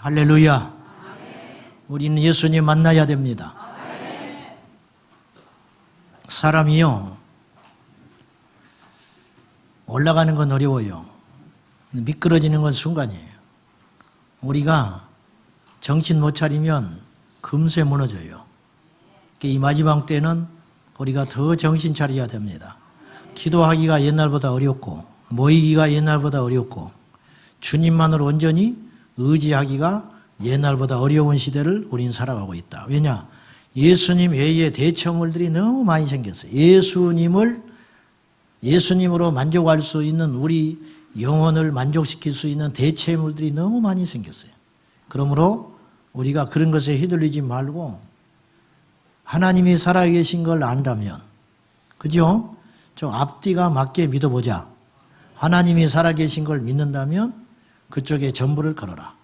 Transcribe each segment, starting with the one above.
할렐루야. 우리는 예수님 만나야 됩니다. 사람이요, 올라가는 건 어려워요. 미끄러지는 건 순간이에요. 우리가 정신 못 차리면 금세 무너져요. 이 마지막 때는 우리가 더 정신 차려야 됩니다. 기도하기가 옛날보다 어렵고, 모이기가 옛날보다 어렵고, 주님만을 온전히 의지하기가 옛날보다 어려운 시대를 우린 살아가고 있다. 왜냐? 예수님 외에 대체물들이 너무 많이 생겼어요. 예수님으로 만족할 수 있는, 우리 영혼을 만족시킬 수 있는 대체물들이 너무 많이 생겼어요. 그러므로 우리가 그런 것에 휘둘리지 말고 하나님이 살아계신 걸 안다면, 그죠? 좀 앞뒤가 맞게 믿어보자. 하나님이 살아계신 걸 믿는다면 그쪽에 전부를 걸어라.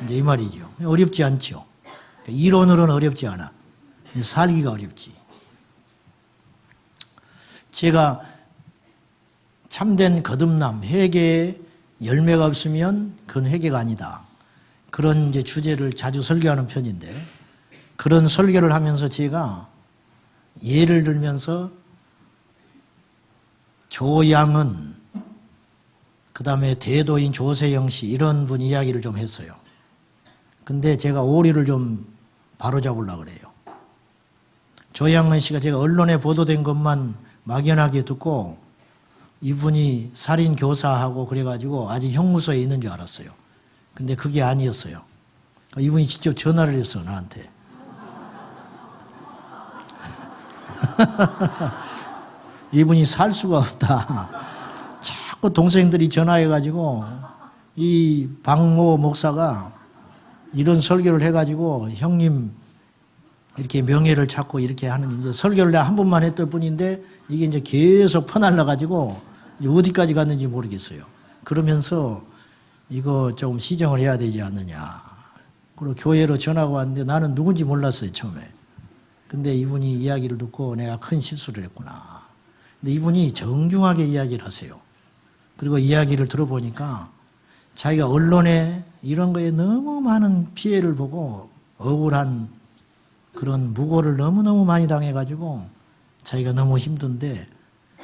이제 이 말이죠. 어렵지 않죠. 이론으로는 어렵지 않아. 살기가 어렵지. 제가 참된 거듭남, 회개에 열매가 없으면 그건 회개가 아니다. 그런 이제 주제를 자주 설교하는 편인데, 그런 설교를 하면서 제가 예를 들면서 조양은, 그 다음에 대도인 조세영 씨, 이런 분 이야기를 좀 했어요. 근데 제가 오리를 좀 바로잡으려고 그래요. 조양은 씨가, 제가 언론에 보도된 것만 막연하게 듣고 이분이 살인교사하고 그래가지고 아직 형무소에 있는 줄 알았어요. 근데 그게 아니었어요. 이분이 직접 전화를 했어, 나한테. 이분이 살 수가 없다. 자꾸 동생들이 전화해가지고 이 박모 목사가 이런 설교를 해가지고 형님 이렇게 명예를 찾고 이렇게 하는, 이제 설교를 내가 한 번만 했던 뿐인데 이게 이제 계속 퍼날라가지고 어디까지 갔는지 모르겠어요. 그러면서 이거 조금 시정을 해야 되지 않느냐. 그리고 교회로 전화가 왔는데 나는 누군지 몰랐어요, 처음에. 근데 이분이 이야기를 듣고 내가 큰 실수를 했구나. 근데 이분이 정중하게 이야기를 하세요. 그리고 이야기를 들어보니까 자기가 언론에 이런 거에 너무 많은 피해를 보고 억울한 그런 무고를 너무너무 많이 당해가지고 자기가 너무 힘든데,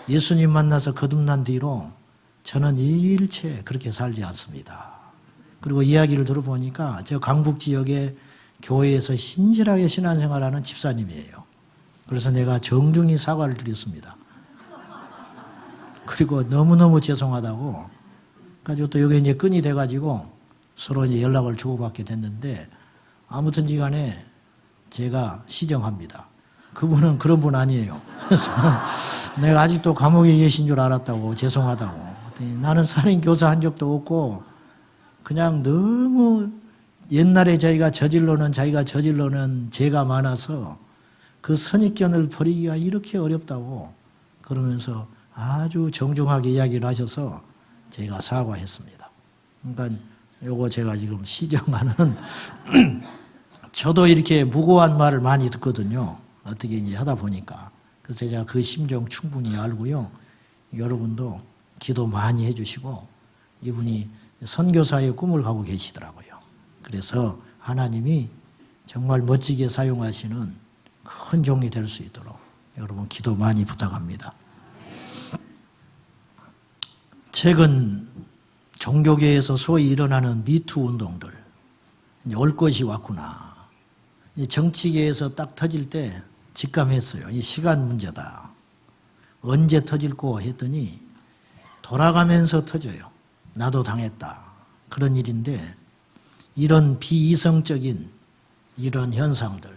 예수님 만나서 거듭난 뒤로 저는 일체 그렇게 살지 않습니다. 그리고 이야기를 들어보니까 저 강북 지역의 교회에서 신실하게 신앙생활하는 집사님이에요. 그래서 내가 정중히 사과를 드렸습니다. 그리고 너무너무 죄송하다고. 가지고 또 여기 이제 끈이 돼가지고 서로 이제 연락을 주고받게 됐는데, 아무튼지 간에 제가 시정합니다. 그분은 그런 분 아니에요. 그래서 내가 아직도 감옥에 계신 줄 알았다고, 죄송하다고. 나는 살인교사 한 적도 없고, 그냥 너무 옛날에 자기가 저질러는 죄가 많아서 그 선입견을 버리기가 이렇게 어렵다고 그러면서 아주 정중하게 이야기를 하셔서 제가 사과했습니다. 그러니까 요거 제가 지금 시정하는 저도 이렇게 무고한 말을 많이 듣거든요. 어떻게 이제 하다 보니까. 그래서 제가 그 심정 충분히 알고요. 여러분도 기도 많이 해주시고, 이분이 선교사의 꿈을 가고 계시더라고요. 그래서 하나님이 정말 멋지게 사용하시는 큰 종이 될 수 있도록 여러분 기도 많이 부탁합니다. 최근 종교계에서 소위 일어나는 미투 운동들, 이제 올 것이 왔구나. 정치계에서 딱 터질 때 직감했어요. 이 시간 문제다. 언제 터질고 했더니 돌아가면서 터져요. 나도 당했다. 그런 일인데, 이런 비이성적인 이런 현상들.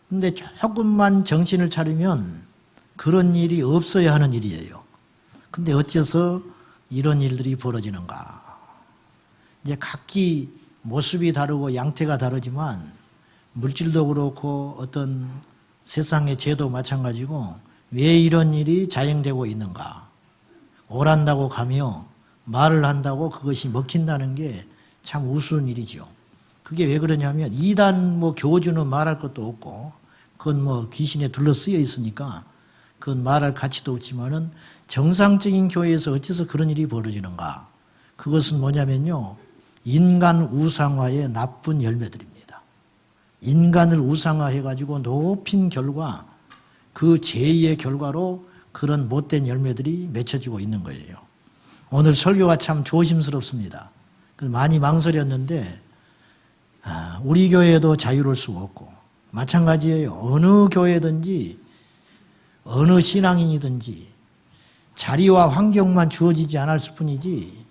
근데 조금만 정신을 차리면 그런 일이 없어야 하는 일이에요. 근데 어째서 이런 일들이 벌어지는가. 이제 각기 모습이 다르고 양태가 다르지만 물질도 그렇고 어떤 세상의 죄도 마찬가지고, 왜 이런 일이 자행되고 있는가. 옳한다고 가며 말을 한다고 그것이 먹힌다는 게 참 우스운 일이죠. 그게 왜 그러냐면, 이단 교주는 말할 것도 없고, 그건 귀신에 둘러쓰여 있으니까 그건 말할 가치도 없지만은, 정상적인 교회에서 어째서 그런 일이 벌어지는가. 그것은 뭐냐면요, 인간 우상화의 나쁜 열매들입니다. 인간을 우상화해가지고 높인 결과 그 죄의 결과로 그런 못된 열매들이 맺혀지고 있는 거예요. 오늘 설교가 참 조심스럽습니다. 많이 망설였는데 우리 교회도 자유로울 수가 없고 마찬가지예요. 어느 교회든지 어느 신앙인이든지 자리와 환경만 주어지지 않을 뿐이지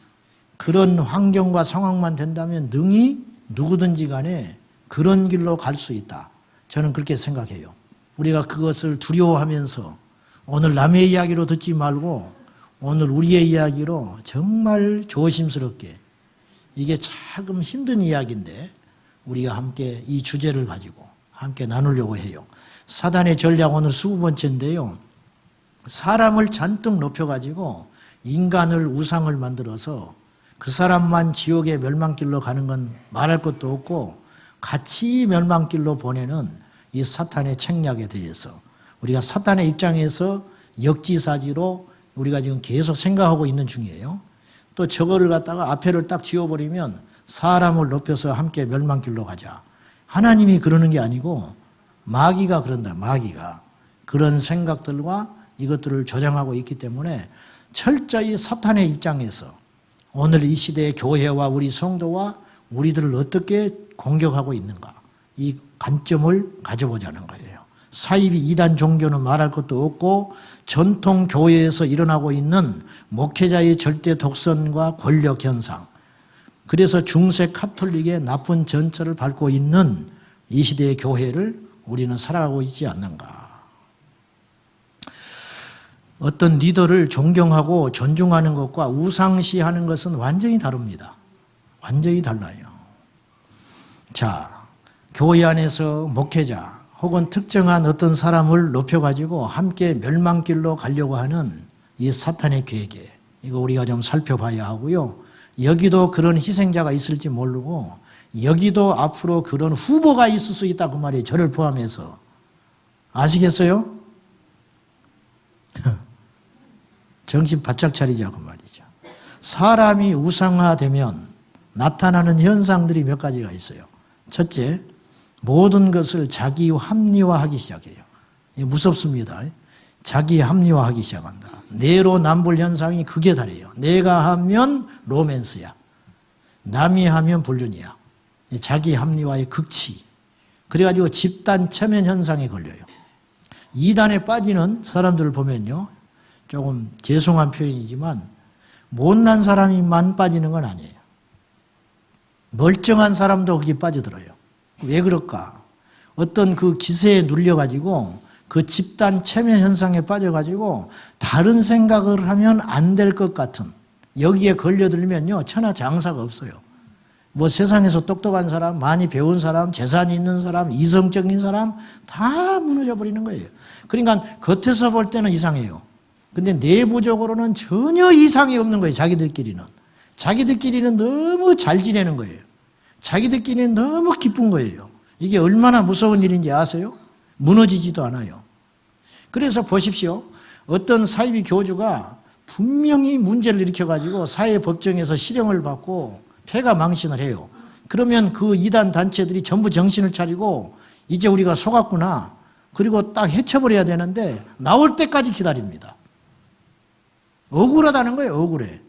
그런 환경과 상황만 된다면 능히 누구든지 간에 그런 길로 갈 수 있다. 저는 그렇게 생각해요. 우리가 그것을 두려워하면서 오늘 남의 이야기로 듣지 말고 오늘 우리의 이야기로 정말 조심스럽게 이게 조금 힘든 이야기인데 우리가 함께 이 주제를 가지고 함께 나누려고 해요. 사단의 전략 오늘 20번째인데요. 사람을 잔뜩 높여가지고 인간을 우상을 만들어서 그 사람만 지옥의 멸망길로 가는 건 말할 것도 없고 같이 멸망길로 보내는 이 사탄의 책략에 대해서 우리가 사탄의 입장에서 역지사지로 우리가 지금 계속 생각하고 있는 중이에요. 또 저거를 갖다가 앞에를 딱 지워버리면 사람을 높여서 함께 멸망길로 가자. 하나님이 그러는 게 아니고 마귀가 그런다. 마귀가 그런 생각들과 이것들을 조장하고 있기 때문에 철저히 사탄의 입장에서 오늘 이 시대의 교회와 우리 성도와 우리들을 어떻게 공격하고 있는가 이 관점을 가져보자는 거예요. 사이비 이단 종교는 말할 것도 없고 전통 교회에서 일어나고 있는 목회자의 절대 독선과 권력 현상, 그래서 중세 카톨릭의 나쁜 전철을 밟고 있는 이 시대의 교회를 우리는 살아가고 있지 않는가. 어떤 리더를 존경하고 존중하는 것과 우상시하는 것은 완전히 다릅니다. 완전히 달라요. 자, 교회 안에서 목회자 혹은 특정한 어떤 사람을 높여가지고 함께 멸망길로 가려고 하는 이 사탄의 계획에 이거 우리가 좀 살펴봐야 하고요. 여기도 그런 희생자가 있을지 모르고 여기도 앞으로 그런 후보가 있을 수 있다 그 말이에요. 저를 포함해서. 아시겠어요? 정신 바짝 차리자 그 말이죠. 사람이 우상화되면 나타나는 현상들이 몇 가지가 있어요. 첫째, 모든 것을 자기 합리화하기 시작해요. 무섭습니다. 자기 합리화하기 시작한다. 내로남불 현상이 극에 달해요. 내가 하면 로맨스야. 남이 하면 불륜이야. 자기 합리화의 극치. 그래가지고 집단 체면 현상에 걸려요. 이단에 빠지는 사람들을 보면요. 조금 죄송한 표현이지만 못난 사람이만 빠지는 건 아니에요. 멀쩡한 사람도 거기 빠져들어요. 왜 그럴까? 어떤 그 기세에 눌려가지고 그 집단 체면 현상에 빠져가지고 다른 생각을 하면 안 될 것 같은 여기에 걸려들면요. 천하장사가 없어요. 뭐 세상에서 똑똑한 사람, 많이 배운 사람, 재산이 있는 사람, 이성적인 사람 다 무너져 버리는 거예요. 그러니까 겉에서 볼 때는 이상해요. 근데 내부적으로는 전혀 이상이 없는 거예요. 자기들끼리는. 자기들끼리는 너무 잘 지내는 거예요. 자기들끼리는 너무 기쁜 거예요. 이게 얼마나 무서운 일인지 아세요? 무너지지도 않아요. 그래서 보십시오. 어떤 사이비 교주가 분명히 문제를 일으켜가지고 사회법정에서 실형을 받고 폐가 망신을 해요. 그러면 그 이단 단체들이 전부 정신을 차리고 이제 우리가 속았구나. 그리고 딱 해쳐버려야 되는데 나올 때까지 기다립니다. 억울하다는 거예요. 억울해.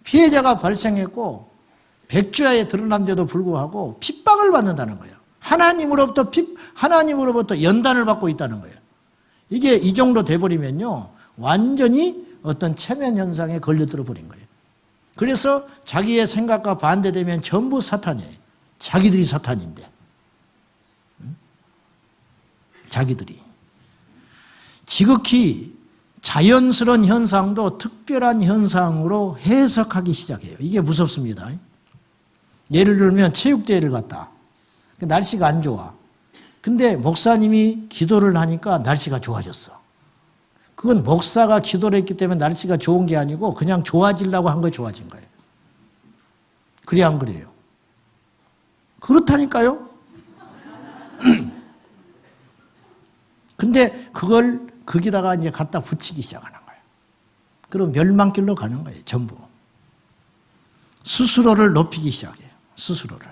피해자가 발생했고 백주야에 드러난데도 불구하고 핍박을 받는다는 거예요. 하나님으로부터 연단을 받고 있다는 거예요. 이게 이 정도 돼버리면요. 완전히 어떤 체면 현상에 걸려들어 버린 거예요. 그래서 자기의 생각과 반대되면 전부 사탄이에요. 자기들이 사탄인데. 자기들이. 지극히 자연스러운 현상도 특별한 현상으로 해석하기 시작해요. 이게 무섭습니다. 예를 들면 체육대회를 갔다. 날씨가 안 좋아. 근데 목사님이 기도를 하니까 날씨가 좋아졌어. 그건 목사가 기도를 했기 때문에 날씨가 좋은 게 아니고 그냥 좋아지려고 한 거에 좋아진 거예요. 그래 안 그래요? 그렇다니까요? 근데 그걸 거기다가 이제 갖다 붙이기 시작하는 거예요. 그럼 멸망길로 가는 거예요. 전부. 스스로를 높이기 시작해요. 스스로를.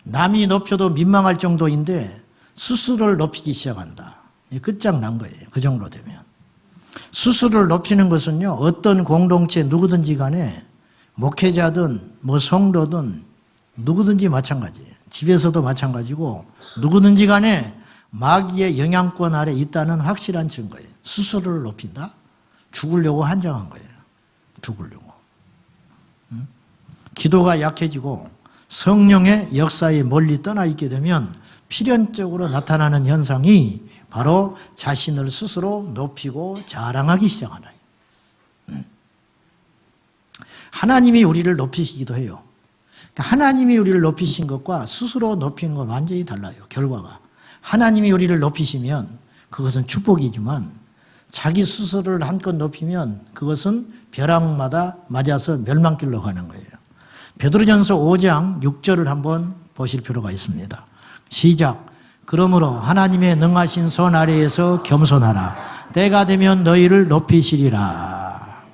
남이 높여도 민망할 정도인데 스스로를 높이기 시작한다. 끝장난 거예요. 그 정도 되면. 스스로를 높이는 것은요, 어떤 공동체 누구든지 간에 목회자든 뭐 성도든 누구든지 마찬가지예요. 집에서도 마찬가지고 누구든지 간에 마귀의 영향권 아래 있다는 확실한 증거예요. 스스로를 높인다? 죽으려고 한정한 거예요. 죽으려고. 기도가 약해지고 성령의 역사에 멀리 떠나 있게 되면 필연적으로 나타나는 현상이 바로 자신을 스스로 높이고 자랑하기 시작하는 거예요. 하나님이 우리를 높이시기도 해요. 하나님이 우리를 높이신 것과 스스로 높이는 건 완전히 달라요. 결과가. 하나님이 우리를 높이시면 그것은 축복이지만 자기 스스로를 한껏 높이면 그것은 벼락마다 맞아서 멸망길로 가는 거예요. 베드로전서 5장 6절을 한번 보실 필요가 있습니다. 시작. 그러므로 하나님의 능하신 손 아래에서 겸손하라. 때가 되면 너희를 높이시리라.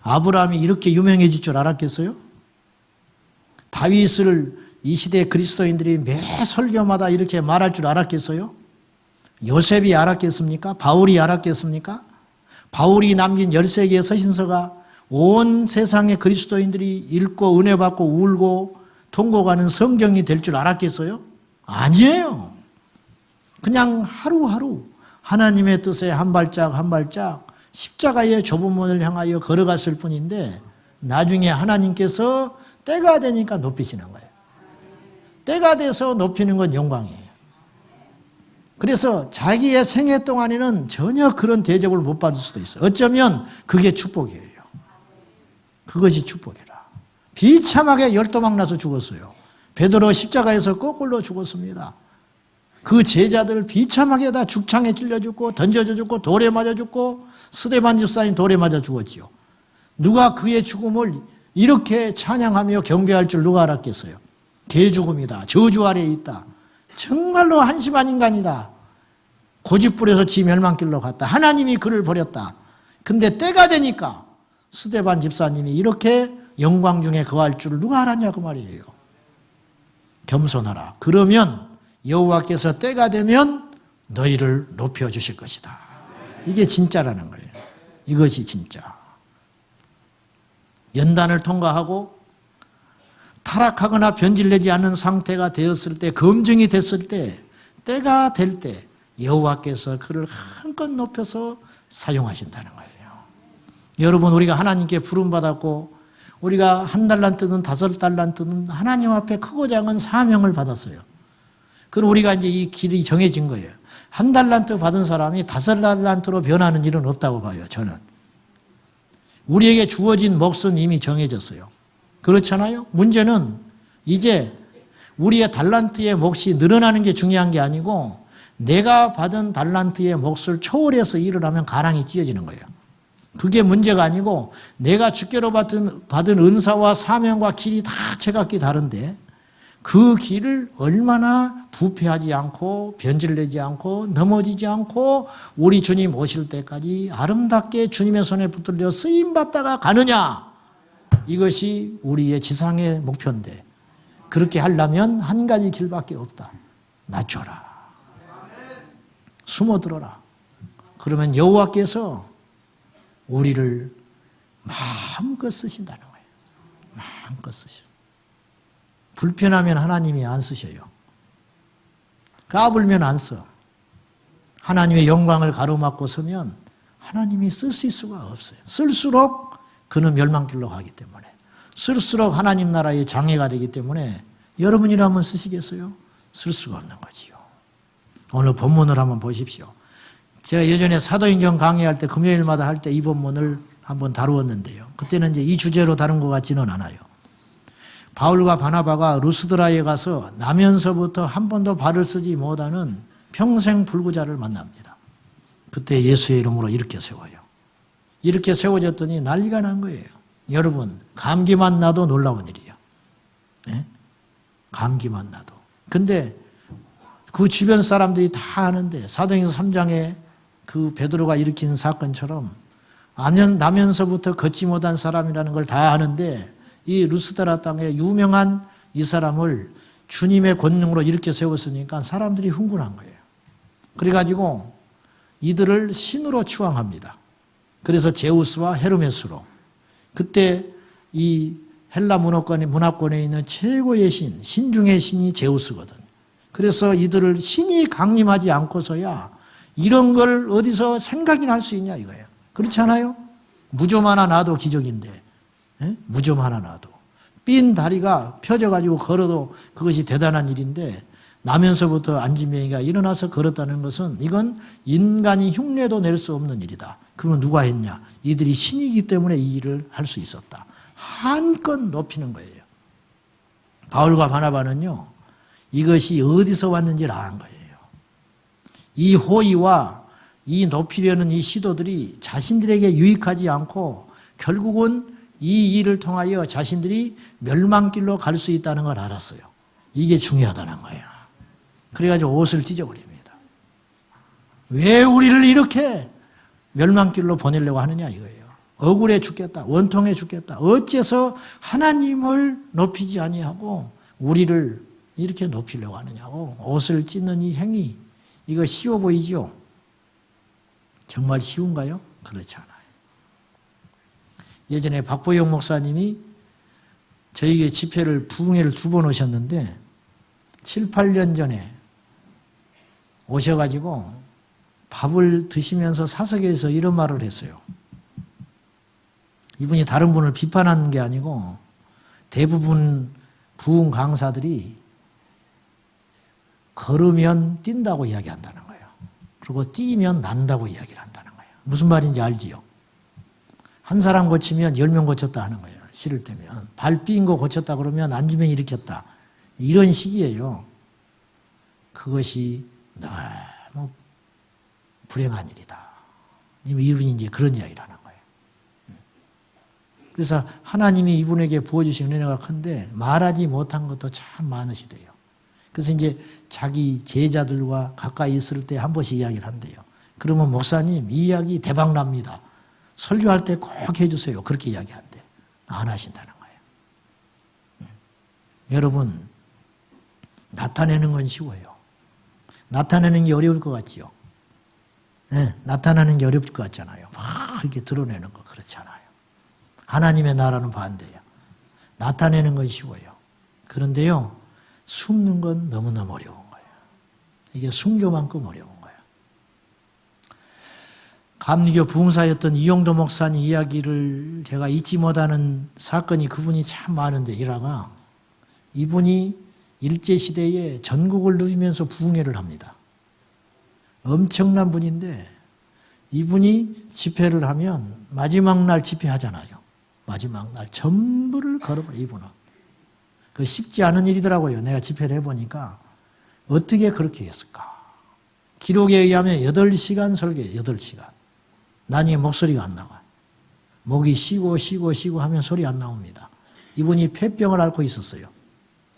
아브라함이 이렇게 유명해질 줄 알았겠어요? 다윗을 이 시대 그리스도인들이 매 설교마다 이렇게 말할 줄 알았겠어요? 요셉이 알았겠습니까? 바울이 알았겠습니까? 바울이 남긴 13개의 서신서가 온 세상의 그리스도인들이 읽고 은혜 받고 울고 통곡하는 성경이 될 줄 알았겠어요? 아니에요. 그냥 하루하루 하나님의 뜻에 한 발짝 한 발짝 십자가의 좁은 문을 향하여 걸어갔을 뿐인데 나중에 하나님께서 때가 되니까 높이시는 거예요. 때가 돼서 높이는 건 영광이에요. 그래서 자기의 생애 동안에는 전혀 그런 대접을 못 받을 수도 있어요. 어쩌면 그게 축복이에요. 그것이 축복이라. 비참하게 열도망 나서 죽었어요. 베드로 십자가에서 거꾸로 죽었습니다. 그 제자들 비참하게 다 죽창에 찔려 죽고 던져져 죽고 돌에 맞아 죽고 스데반 집사님 돌에 맞아 죽었지요. 누가 그의 죽음을 이렇게 찬양하며 경배할 줄 누가 알았겠어요. 개죽음이다. 저주 아래에 있다. 정말로 한심한 인간이다. 고집부려서 지 멸망길로 갔다. 하나님이 그를 버렸다. 근데 때가 되니까 스데반 집사님이 이렇게 영광 중에 거할 줄 누가 알았냐 그 말이에요. 겸손하라. 그러면 여호와께서 때가 되면 너희를 높여주실 것이다. 이게 진짜라는 거예요. 이것이 진짜. 연단을 통과하고 타락하거나 변질되지 않은 상태가 되었을 때, 검증이 됐을 때, 때가 될 때 여호와께서 그를 한껏 높여서 사용하신다는 거예요. 여러분, 우리가 하나님께 부름받았고 우리가 1달란트든 5달란트든 하나님 앞에 크고 작은 사명을 받았어요. 그럼 우리가 이제 이 길이 정해진 거예요. 1달란트 받은 사람이 5달란트로 변하는 일은 없다고 봐요, 저는. 우리에게 주어진 몫은 이미 정해졌어요. 그렇잖아요? 문제는 이제 우리의 달란트의 몫이 늘어나는 게 중요한 게 아니고 내가 받은 달란트의 몫을 초월해서 일을 하면 가랑이 찢어지는 거예요. 그게 문제가 아니고 내가 주께로 받은 은사와 사명과 길이 다 제각기 다른데 그 길을 얼마나 부패하지 않고 변질되지 않고 넘어지지 않고 우리 주님 오실 때까지 아름답게 주님의 손에 붙들려 쓰임받다가 가느냐, 이것이 우리의 지상의 목표인데 그렇게 하려면 한 가지 길밖에 없다. 낮춰라. 숨어들어라. 그러면 여호와께서 우리를 마음껏 쓰신다는 거예요. 마음껏 쓰셔. 불편하면 하나님이 안 쓰셔요. 까불면 안 써. 하나님의 영광을 가로막고 서면 하나님이 쓰실 수가 없어요. 쓸수록 그는 멸망길로 가기 때문에, 쓸수록 하나님 나라의 장애가 되기 때문에 여러분이라면 쓰시겠어요? 쓸 수가 없는 거지요. 오늘 본문을 한번 보십시오. 제가 예전에 사도행전 강의할 때 금요일마다 할 때 이 본문을 한번 다루었는데요. 그때는 이제 이 주제로 다룬 것 같지는 않아요. 바울과 바나바가 루스드라에 가서 나면서부터 한 번도 발을 쓰지 못하는 평생 불구자를 만납니다. 그때 예수의 이름으로 이렇게 세워요. 이렇게 세워졌더니 난리가 난 거예요. 여러분, 감기만 나도 놀라운 일이에요. 네? 감기만 나도. 근데 그 주변 사람들이 다 아는데 사도행전 3장에 그 베드로가 일으킨 사건처럼 나면서부터 걷지 못한 사람이라는 걸 다 아는데 이 루스드라 땅에 유명한 이 사람을 주님의 권능으로 이렇게 세웠으니까 사람들이 흥분한 거예요. 그래가지고 이들을 신으로 추앙합니다. 그래서 제우스와 헤르메스로. 그때 이 헬라 문화권에 있는 최고의 신 중의 신이 제우스거든. 그래서 이들을 신이 강림하지 않고서야 이런 걸 어디서 생각이 날 수 있냐 이거예요. 그렇지 않아요? 무좀 하나 놔도 기적인데, 무좀 하나 놔도. 삔 다리가 펴져가지고 걸어도 그것이 대단한 일인데, 나면서부터 안진뱅이가 일어나서 걸었다는 것은 이건 인간이 흉내도 낼 수 없는 일이다. 그러면 누가 했냐? 이들이 신이기 때문에 이 일을 할 수 있었다. 한껏 높이는 거예요. 바울과 바나바는요, 이것이 어디서 왔는지를 안 거예요. 이 호의와 이 높이려는 이 시도들이 자신들에게 유익하지 않고 결국은 이 일을 통하여 자신들이 멸망길로 갈 수 있다는 걸 알았어요. 이게 중요하다는 거예요. 그래가지고 옷을 찢어버립니다. 왜 우리를 이렇게 멸망길로 보내려고 하느냐 이거예요. 억울해 죽겠다. 원통해 죽겠다. 어째서 하나님을 높이지 아니하고 우리를 이렇게 높이려고 하느냐고. 옷을 찢는 이 행위, 이거 쉬워 보이죠? 정말 쉬운가요? 그렇지 않아요. 예전에 박보영 목사님이 저에게 집회를 부흥회를 2번 오셨는데 7, 8년 전에 오셔가지고 밥을 드시면서 사석에서 이런 말을 했어요. 이분이 다른 분을 비판하는 게 아니고 대부분 부흥 강사들이 걸으면 뛴다고 이야기한다는 거예요. 그리고 뛰면 난다고 이야기를 한다는 거예요. 무슨 말인지 알지요? 한 사람 고치면 10명 고쳤다 하는 거예요. 실을 때면. 발 삐인 거 고쳤다 그러면 안주병 일으켰다. 이런 식이에요. 그것이 너무 불행한 일이다. 이분이 이제 그런 이야기를 하는 거예요. 그래서 하나님이 이분에게 부어주신 은혜가 큰데 말하지 못한 것도 참 많으시대요. 그래서 이제 자기 제자들과 가까이 있을 때 한 번씩 이야기를 한대요. 그러면 목사님 이 이야기 대박 납니다. 설교할 때 꼭 해주세요. 그렇게 이야기한대. 안 하신다는 거예요. 여러분, 나타내는 건 쉬워요. 나타내는 게 어려울 것 같지요? 네, 나타내는 게 어려울 것 같잖아요. 막 이렇게 드러내는 거 그렇지 않아요. 하나님의 나라는 반대예요. 나타내는 건 쉬워요. 그런데요, 숨는 건 너무너무 어려운 거예요. 이게 순교만큼 어려운 거예요. 감리교 부흥사였던 이용도 목사님 이야기를 제가 잊지 못하는 사건이 그분이 참 많은데 일화가 이분이 일제시대에 전국을 누비면서 부흥회를 합니다. 엄청난 분인데 이분이 집회를 하면 마지막 날 집회하잖아요. 마지막 날 전부를 걸어버려 이분은. 그 쉽지 않은 일이더라고요. 내가 집회를 해보니까 어떻게 그렇게 했을까. 기록에 의하면 8시간 설교해요. 8시간. 나중에 목소리가 안 나와요. 목이 쉬고 하면 소리 안 나옵니다. 이분이 폐병을 앓고 있었어요.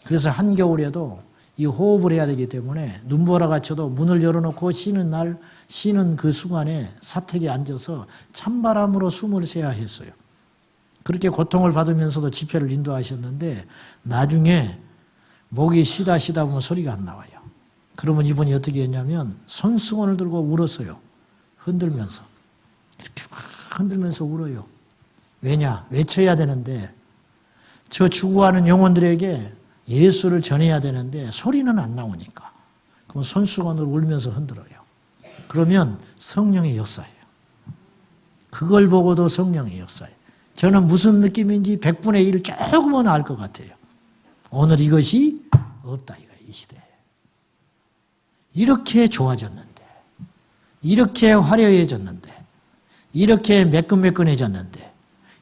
그래서 한겨울에도 이 호흡을 해야 되기 때문에 눈보라가 쳐도 문을 열어놓고 쉬는 그 순간에 사택에 앉아서 찬바람으로 숨을 쉬어야 했어요. 그렇게 고통을 받으면서도 집회를 인도하셨는데 나중에 목이 쉬다 보면 소리가 안 나와요. 그러면 이분이 어떻게 했냐면 손수건을 들고 울었어요. 흔들면서. 이렇게 막 흔들면서 울어요. 왜냐? 외쳐야 되는데 저 죽어가는 영혼들에게 예수를 전해야 되는데 소리는 안 나오니까. 그럼 손수건으로 울면서 흔들어요. 그러면 성령의 역사예요. 그걸 보고도 성령의 역사예요. 저는 무슨 느낌인지 100분의 1 조금은 알 것 같아요. 오늘 이것이 없다 이거예요. 이 시대에. 이렇게 좋아졌는데 이렇게 화려해졌는데 이렇게 매끈매끈해졌는데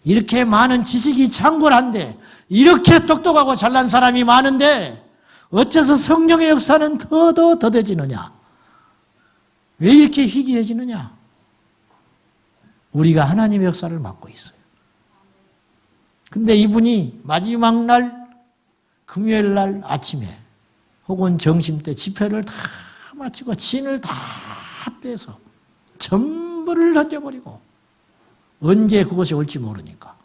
이렇게 많은 지식이 창궐한데 이렇게 똑똑하고 잘난 사람이 많은데 어째서 성령의 역사는 더뎌지느냐? 왜 이렇게 희귀해지느냐? 우리가 하나님의 역사를 맡고 있어요. 근데 이분이 마지막 날 금요일 날 아침에 혹은 점심 때 집회를 다 마치고 진을 다 빼서 전부를 던져버리고 언제 그것이 올지 모르니까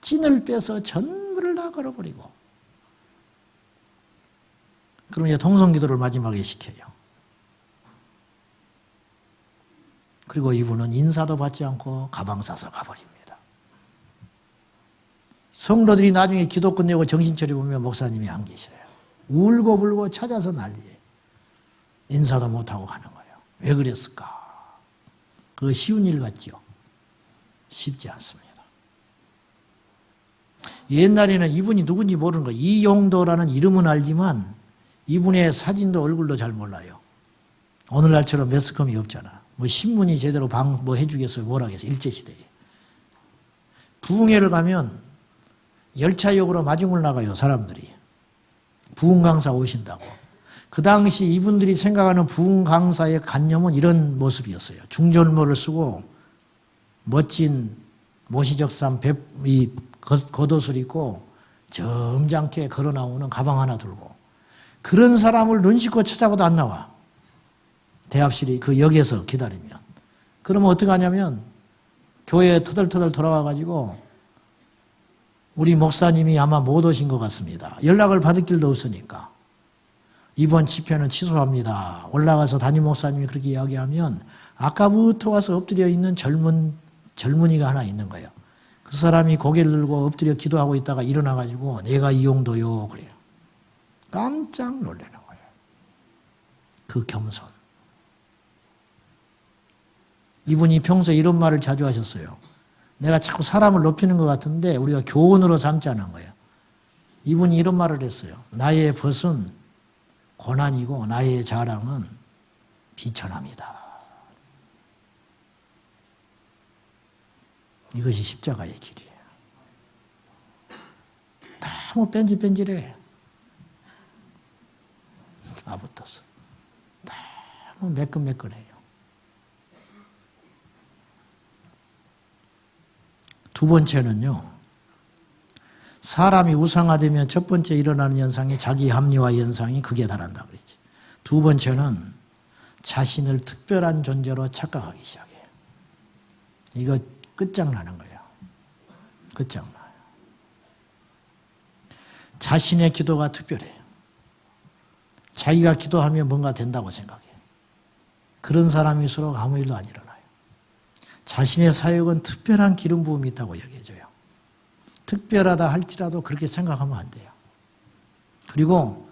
진을 빼서 전부 전부를 다 걸어버리고. 그럼 이제 통성기도를 마지막에 시켜요. 그리고 이분은 인사도 받지 않고 가방 싸서 가버립니다. 성도들이 나중에 기도 끝내고 정신차려 보면 목사님이 안 계셔요. 울고불고 찾아서 난리예요. 인사도 못하고 가는 거예요. 왜 그랬을까? 그거 쉬운 일 같지요? 쉽지 않습니다. 옛날에는 이분이 누군지 모르는 거예요. 이용도라는 이름은 알지만 이분의 사진도 얼굴도 잘 몰라요. 오늘날처럼 매스컴이 없잖아. 뭐 신문이 제대로 뭐 해주겠어요? 뭘 하겠어요? 일제시대에. 부흥회를 가면 열차역으로 마중을 나가요, 사람들이. 부흥 강사 오신다고. 그 당시 이분들이 생각하는 부흥 강사의 관념은 이런 모습이었어요. 중절모를 쓰고 멋진 모시적삼 겉옷을 입고 점잖게 걸어 나오는 가방 하나 들고 그런 사람을 눈 씻고 찾아봐도 안 나와. 대합실이 그 역에서 기다리면. 그러면 어떻게 하냐면 교회에 터덜터덜 돌아와가지고 우리 목사님이 아마 못 오신 것 같습니다. 연락을 받을 길도 없으니까. 이번 집회는 취소합니다. 올라가서 담임 목사님이 그렇게 이야기하면 아까부터 와서 엎드려 있는 젊은이가 하나 있는 거예요. 그 사람이 고개를 들고 엎드려 기도하고 있다가 일어나가지고 내가 이용도요 그래요. 깜짝 놀라는 거예요. 그 겸손. 이분이 평소에 이런 말을 자주 하셨어요. 내가 자꾸 사람을 높이는 것 같은데 우리가 교훈으로 삼지 않은 거예요. 이분이 이런 말을 했어요. 나의 벗은 고난이고 나의 자랑은 비천함이다. 이것이 십자가의 길이에요. 너무 뺀질뺀질해. 다 붙었어. 너무 매끈매끈해요. 두 번째는요. 사람이 우상화되면 첫 번째 일어나는 현상이 자기 합리화 현상이 극에 달한다 그러지. 두 번째는 자신을 특별한 존재로 착각하기 시작해요. 이거 끝장나는 거예요. 끝장나요. 자신의 기도가 특별해요. 자기가 기도하면 뭔가 된다고 생각해요. 그런 사람일수록 아무 일도 안 일어나요. 자신의 사역은 특별한 기름 부음이 있다고 여겨져요. 특별하다 할지라도 그렇게 생각하면 안 돼요. 그리고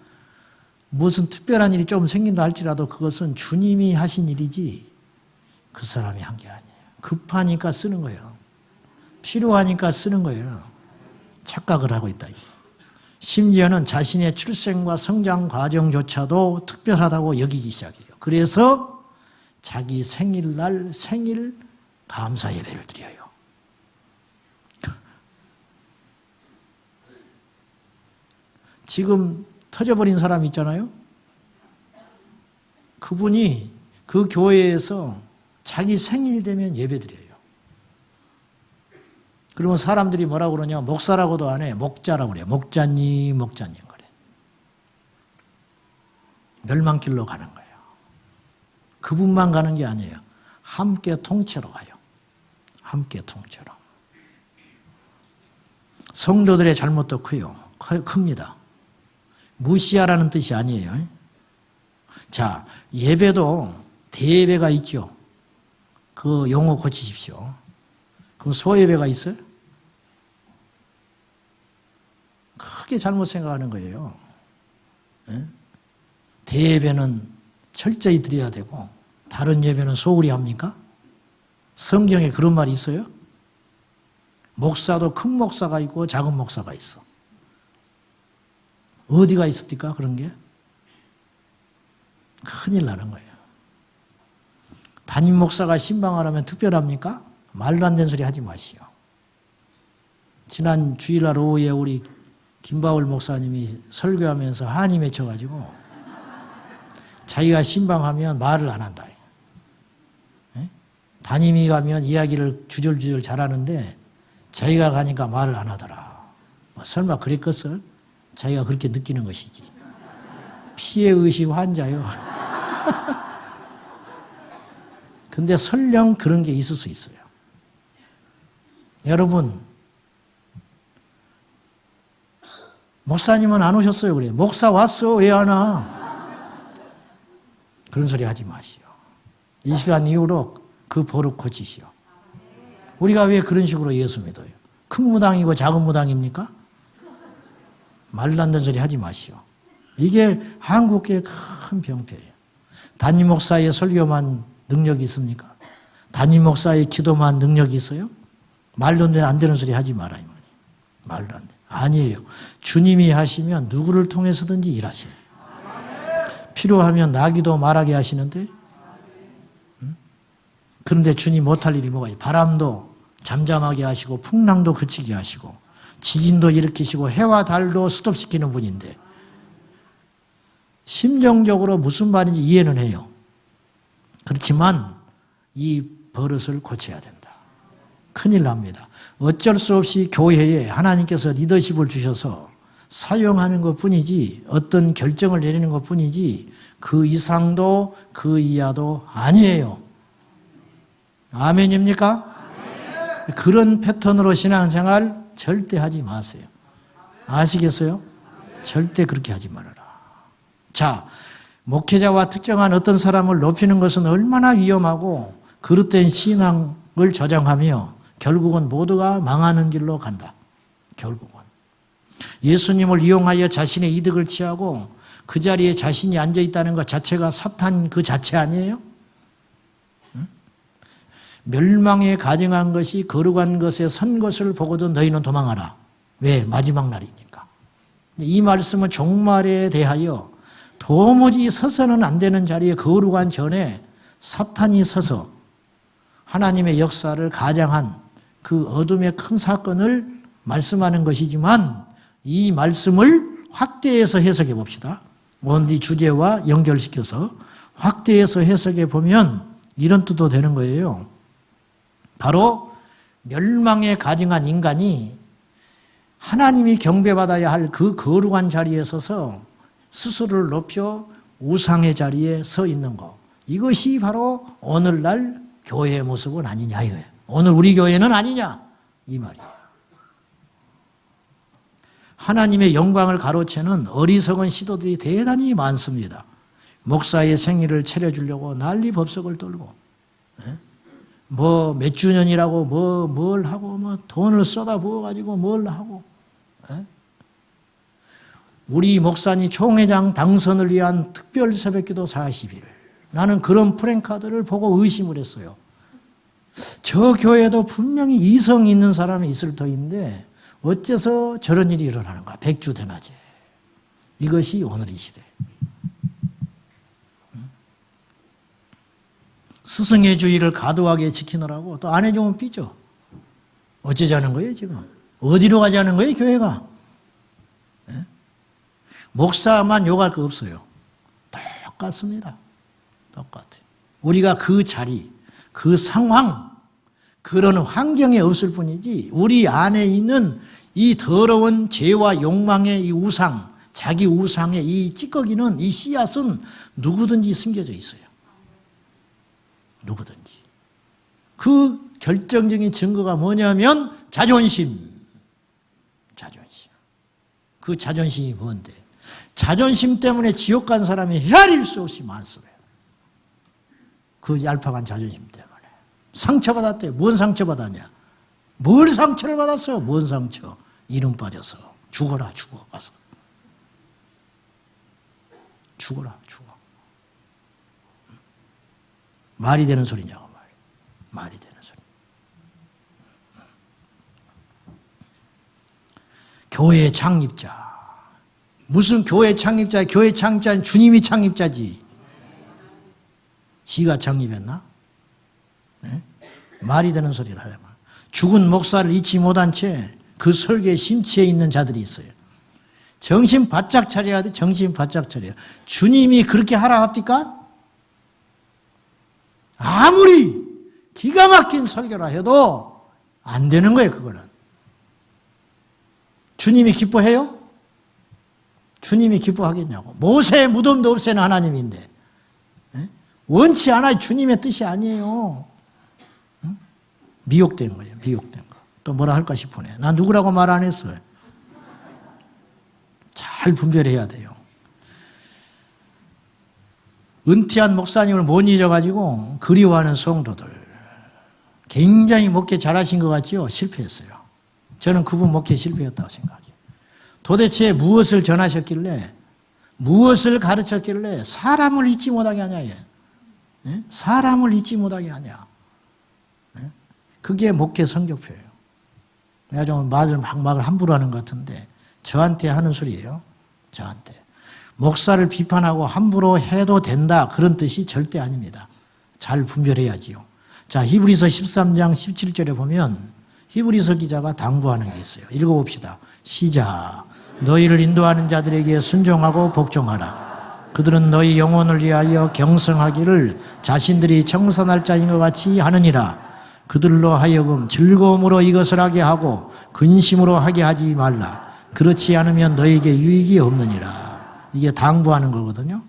무슨 특별한 일이 좀 생긴다 할지라도 그것은 주님이 하신 일이지 그 사람이 한 게 아니에요. 급하니까 쓰는 거예요. 필요하니까 쓰는 거예요. 착각을 하고 있다. 심지어는 자신의 출생과 성장 과정조차도 특별하다고 여기기 시작해요. 그래서 자기 생일날 생일 감사 예배를 드려요. 지금 터져버린 사람 있잖아요. 그분이 그 교회에서 자기 생일이 되면 예배 드려요. 그러면 사람들이 뭐라고 그러냐? 목사라고도 안 해. 목자라고 그래요. 목자님, 목자님 그래. 멸망길로 가는 거예요. 그분만 가는 게 아니에요. 함께 통째로 가요. 함께 통째로. 성도들의 잘못도 큽니다. 무시하라는 뜻이 아니에요. 자, 예배도 대예배가 있죠. 그 용어 고치십시오. 그럼 소예배가 있어요? 크게 잘못 생각하는 거예요. 대예배는 철저히 드려야 되고 다른 예배는 소홀히 합니까? 성경에 그런 말이 있어요? 목사도 큰 목사가 있고 작은 목사가 있어. 어디가 있습니까? 그런 게? 큰일 나는 거예요. 담임 목사가 신방하라면 특별합니까? 말도 안 되는 소리 하지 마시오. 지난 주일날 오후에 우리 김바울 목사님이 설교하면서 한이 맺혀가지고 자기가 신방하면 말을 안 한다. 담임이 가면 이야기를 주절주절 잘하는데 자기가 가니까 말을 안 하더라. 뭐 설마 그랬겠어? 자기가 그렇게 느끼는 것이지. 피해의식 환자요. 근데 설령 그런 게 있을 수 있어요. 여러분, 목사님은 안 오셨어요. 그래. 목사 왔어. 왜 안 와? 그런 소리 하지 마시오. 이 시간 이후로 그 버릇 고치시오. 우리가 왜 그런 식으로 예수 믿어요? 큰 무당이고 작은 무당입니까? 말도 안 되는 소리 하지 마시오. 이게 한국교회의 큰 병폐예요. 담임 목사의 설교만 능력이 있습니까? 담임 목사의 기도만 능력이 있어요? 말도 안 되는 소리 하지 마라. 말도 안 돼. 아니에요. 주님이 하시면 누구를 통해서든지 일하셔요. 필요하면 나기도 말하게 하시는데, 그런데 주님 못할 일이 뭐가 있어요? 바람도 잠잠하게 하시고 풍랑도 그치게 하시고 지진도 일으키시고 해와 달도 스톱시키는 분인데 심정적으로 무슨 말인지 이해는 해요. 그렇지만 이 버릇을 고쳐야 된다. 큰일 납니다. 어쩔 수 없이 교회에 하나님께서 리더십을 주셔서 사용하는 것뿐이지 어떤 결정을 내리는 것뿐이지 그 이상도 그 이하도 아니에요. 아멘입니까? 아멘. 그런 패턴으로 신앙생활 절대 하지 마세요. 아시겠어요? 절대 그렇게 하지 말아라. 자, 목회자와 특정한 어떤 사람을 높이는 것은 얼마나 위험하고 그릇된 신앙을 저장하며 결국은 모두가 망하는 길로 간다. 결국은. 예수님을 이용하여 자신의 이득을 취하고 그 자리에 자신이 앉아있다는 것 자체가 사탄 그 자체 아니에요? 멸망에 가증한 것이 거룩한 것에 선 것을 보고도 너희는 도망하라. 왜? 마지막 날이니까. 이 말씀은 종말에 대하여 도무지 서서는 안 되는 자리에 거룩한 전에 사탄이 서서 하나님의 역사를 가장한 그 어둠의 큰 사건을 말씀하는 것이지만 이 말씀을 확대해서 해석해 봅시다. 오늘 이 주제와 연결시켜서 확대해서 해석해 보면 이런 뜻도 되는 거예요. 바로 멸망에 가증한 인간이 하나님이 경배받아야 할 그 거룩한 자리에 서서 스스로를 높여 우상의 자리에 서 있는 것. 이것이 바로 오늘날 교회의 모습은 아니냐 이거예요. 오늘 우리 교회는 아니냐 이 말이에요. 하나님의 영광을 가로채는 어리석은 시도들이 대단히 많습니다. 목사의 생일을 차려주려고 난리 법석을 떨고 뭐 몇 주년이라고 뭘 하고 뭐 돈을 쏟아 부어가지고 뭘 하고 우리 목사님 총회장 당선을 위한 특별 새벽기도 40일. 나는 그런 프랭카드를 보고 의심을 했어요. 저 교회도 분명히 이성이 있는 사람이 있을 터인데 어째서 저런 일이 일어나는가? 백주대낮에. 이것이 오늘 이 시대. 스승의 주의를 과도하게 지키느라고 또 안 해주면 삐져. 어쩌자는 거예요 지금? 어디로 가자는 거예요 교회가? 목사만 욕할 거 없어요. 똑같습니다. 똑같아요. 우리가 그 자리, 그 상황, 그런 환경에 없을 뿐이지 우리 안에 있는 이 더러운 죄와 욕망의 이 우상, 자기 우상의 이 찌꺼기는, 이 씨앗은 누구든지 숨겨져 있어요. 누구든지. 그 결정적인 증거가 뭐냐면 자존심. 자존심. 그 자존심이 뭔데? 자존심 때문에 지옥 간 사람이 헤아릴 수 없이 많습니다. 그 얄팍한 자존심 때문에. 상처받았대. 뭔 상처받았냐? 뭘 상처를 받았어요? 뭔 상처? 이름 빠져서. 죽어라, 죽어. 가서. 죽어라, 죽어. 말이 되는 소리냐고 말이 되는 소리. 교회 창립자. 무슨 교회 창립자야? 교회 창립자는 주님이 창립자지. 지가 창립했나? 네? 말이 되는 소리를 하야만. 죽은 목사를 잊지 못한 채 그 설교에 심취해 있는 자들이 있어요. 정신 바짝 차려야 돼. 정신 바짝 차려야 돼. 주님이 그렇게 하라 합니까? 아무리 기가 막힌 설교라 해도 안 되는 거예요, 그거는. 주님이 기뻐해요? 주님이 기뻐하겠냐고. 모세의 무덤도 없애는 하나님인데. 원치 않아요. 주님의 뜻이 아니에요. 미혹된 거예요, 미혹된 거. 또 뭐라 할까 싶으네. 난 누구라고 말 안 했어요. 잘 분별해야 돼요. 은퇴한 목사님을 못 잊어가지고 그리워하는 성도들. 굉장히 목회 잘하신 것 같지요? 실패했어요. 저는 그분 목회 실패였다고 생각해요. 도대체 무엇을 전하셨길래, 무엇을 가르쳤길래 사람을 잊지 못하게 하냐, 얘. 사람을 잊지 못하게 하냐. 그게 목회 성격표예요. 내가 좀 말을 막 함부로 하는 것 같은데, 저한테 하는 소리예요. 저한테. 목사를 비판하고 함부로 해도 된다, 그런 뜻이 절대 아닙니다. 잘 분별해야지요. 자, 히브리서 13장 17절에 보면 히브리서 기자가 당부하는 게 있어요. 읽어봅시다. 시작. 너희를 인도하는 자들에게 순종하고 복종하라. 그들은 너희 영혼을 위하여 경성하기를 자신들이 청산할 자인 것 같이 하느니라. 그들로 하여금 즐거움으로 이것을 하게 하고 근심으로 하게 하지 말라. 그렇지 않으면 너에게 유익이 없느니라. 이게 당부하는 거거든요.